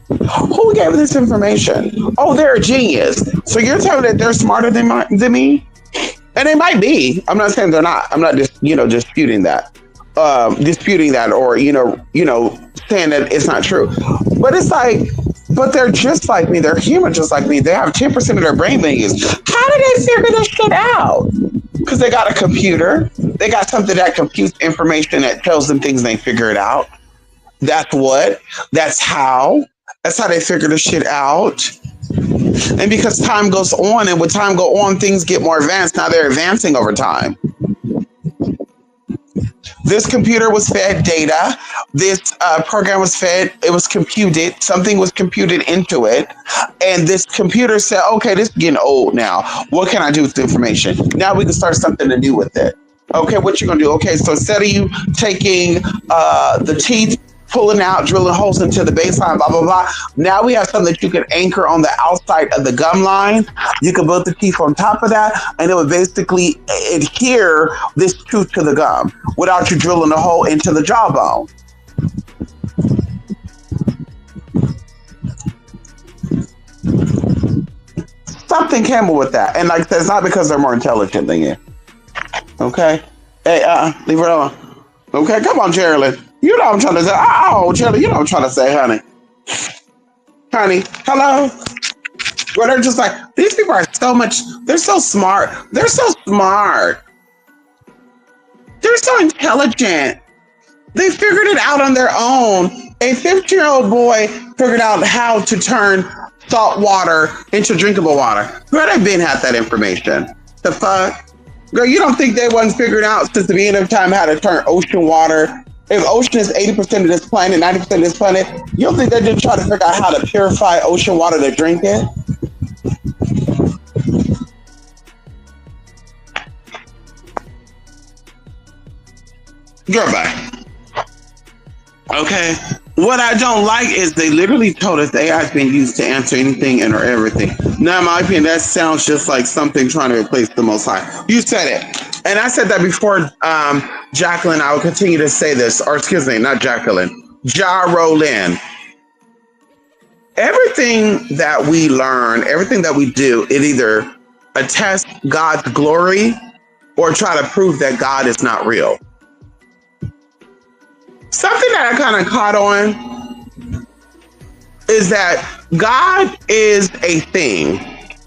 Who gave this information? Oh, they're a genius. So you're telling me that they're smarter than me? And they might be. I'm not saying they're not. I'm not just, disputing that. Or, saying that it's not true. But it's like, but they're just like me. They're human just like me. They have 10% of their brain being used. How did they figure this shit out? Because they got a computer. They got something that computes information that tells them things and they figure it out. That's what. That's how. That's how they figure the shit out. And because time goes on, and with time go on, things get more advanced. Now they're advancing over time. This computer was fed data. This program was fed, it was computed. Something was computed into it. And this computer said, okay, this is getting old now. What can I do with the information? Now we can start something new with it. Okay, what you gonna do? Okay, so instead of you taking the teeth, pulling out, drilling holes into the baseline, blah, blah, blah. Now we have something that you can anchor on the outside of the gum line. You can build the teeth on top of that, and it would basically adhere this tooth to the gum without you drilling a hole into the jawbone. Something came up with that. And like I said, it's not because they're more intelligent than you. Okay? Hey, leave her alone. Okay, come on, Geraldine. You know what I'm trying to say. Oh, Jelly, you know what I'm trying to say, honey. Honey, hello? Well, they're just like, these people are they're so smart. They're so smart. They're so intelligent. They figured it out on their own. A 15-year-old boy figured out how to turn salt water into drinkable water. Girl, they've been had that information. The fuck? Girl, you don't think they wasn't figuring out since the beginning of time how to turn ocean water? If ocean is 80% of this planet, 90% of this planet, you don't think they didn't try to figure out how to purify ocean water to drink it? Goodbye. Okay. What I don't like is they literally told us AI has been used to answer anything and or everything. Now, in my opinion, that sounds just like something trying to replace the Most High. You said it. And I said that before, Jacqueline. I will continue to say this, or excuse me, not Jacqueline. Jarolyn. Everything that we learn, everything that we do, it either attests God's glory or try to prove that God is not real. Something that I kind of caught on is that God is a thing.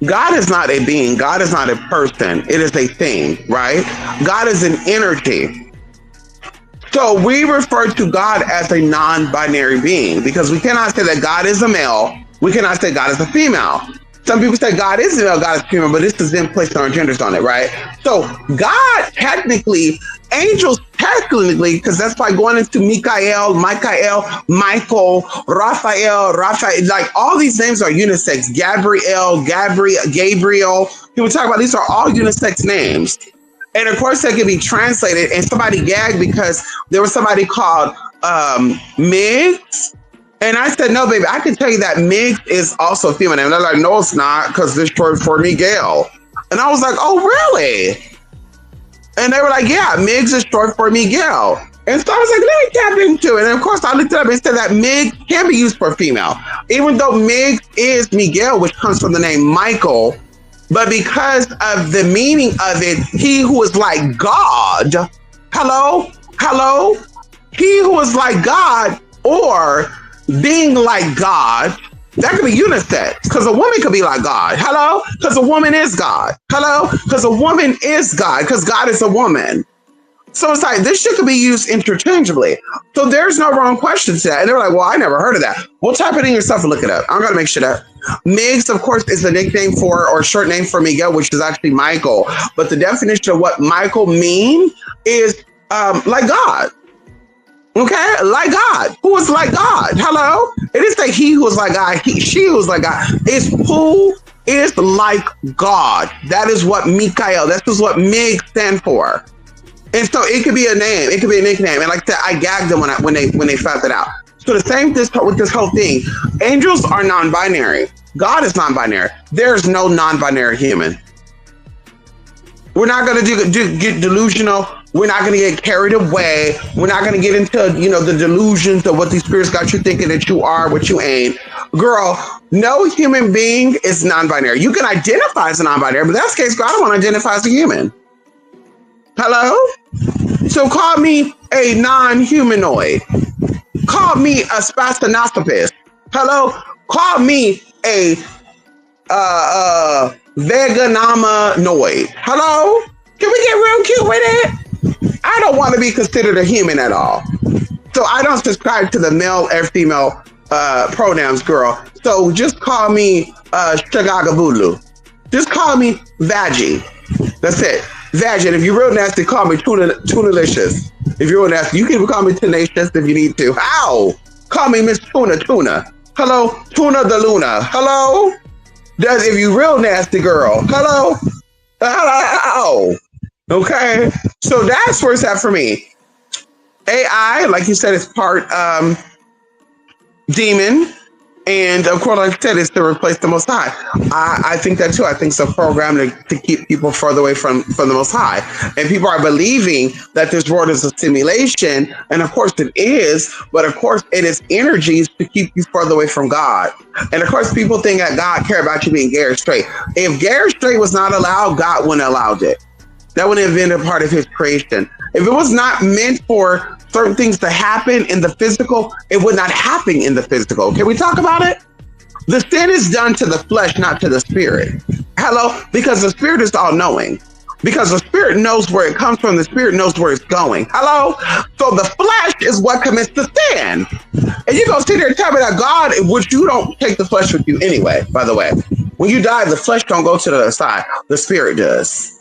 God is not a being. God is not a person. It is a thing, right? God is an energy. So we refer to God as a non-binary being because we cannot say that God is a male. We cannot say God is a female. Some people say God is a male, God is female, but this is them placing our genders on it, right? So God technically, angels technically, because that's by going into Michael, Michael, Raphael, like all these names are unisex. Gabriel. People talk about these are all unisex names. And of course, they can be translated. And somebody gagged because there was somebody called Migs. And I said, no, baby, I can tell you that Migs is also female. And they're like, no, it's not, because it's short for Miguel. And I was like, oh, really? And they were like, yeah, Migs is short for Miguel. And so I was like, let me tap into it. And of course, I looked it up and said that Mig can be used for female, even though Mig is Miguel, which comes from the name Michael. But because of the meaning of it, he who is like God, hello, he who is like God or being like God, that could be unisex because a woman could be like God. Hello, because a woman is God. Hello, because a woman is God because God is a woman. So it's like this shit could be used interchangeably. So there's no wrong question to that. And they're like, well, I never heard of that. Well, type it in yourself and look it up. I'm going to make shit up. Migs, of course, is the nickname for or short name for Miguel, which is actually Michael. But the definition of what Michael means is like God. Okay, like God. Who is like God? Hello? It is like he who is like God, she who is like God. It's who is like God. That is what Michael, that is what Mig stand for. And so it could be a name, it could be a nickname. And like that, I gagged them when they found that out. So the same with this whole thing. Angels are non-binary. God is non-binary. There's no non-binary human. We're not going to get delusional. We're not going to get carried away. We're not going to get into, the delusions of what these spirits got you thinking that you are, what you ain't. Girl, no human being is non-binary. You can identify as a non-binary, but that's the case, girl, I don't want to identify as a human. Hello? So call me a non-humanoid. Call me a spastinopithecus. Hello? Call me a veganomanoid. Hello? Can we get real cute with it? I don't want to be considered a human at all. So I don't subscribe to the male or female pronouns, girl. So just call me Shagagabulu. Just call me Vaggie. That's it. Vaggie. And if you're real nasty, call me Tunalicious. If you're real nasty, you can even call me Tenacious if you need to. Ow! Call me Miss Tuna. Hello? Tuna the Luna. Hello? That's if you real nasty, girl. Hello? Hello? Okay? So that's where it's at for me. AI, like you said, is part demon. And of course, like I said, it's to replace the Most High. I think that too. I think it's a program to keep people further away from the Most High. And people are believing that this world is a simulation. And of course it is. But of course it is energies to keep you further away from God. And of course people think that God care about you being gay or straight. If gay or straight was not allowed, God wouldn't have allowed it. That wouldn't have been a part of his creation. If it was not meant for certain things to happen in the physical, it would not happen in the physical. Can we talk about it? The sin is done to the flesh, not to the spirit. Hello? Because the spirit is all knowing. Because the spirit knows where it comes from. The spirit knows where it's going. Hello? So the flesh is what commits the sin. And you're going to sit there and tell me that God, which you don't take the flesh with you anyway, by the way. When you die, the flesh don't go to the other side. The spirit does.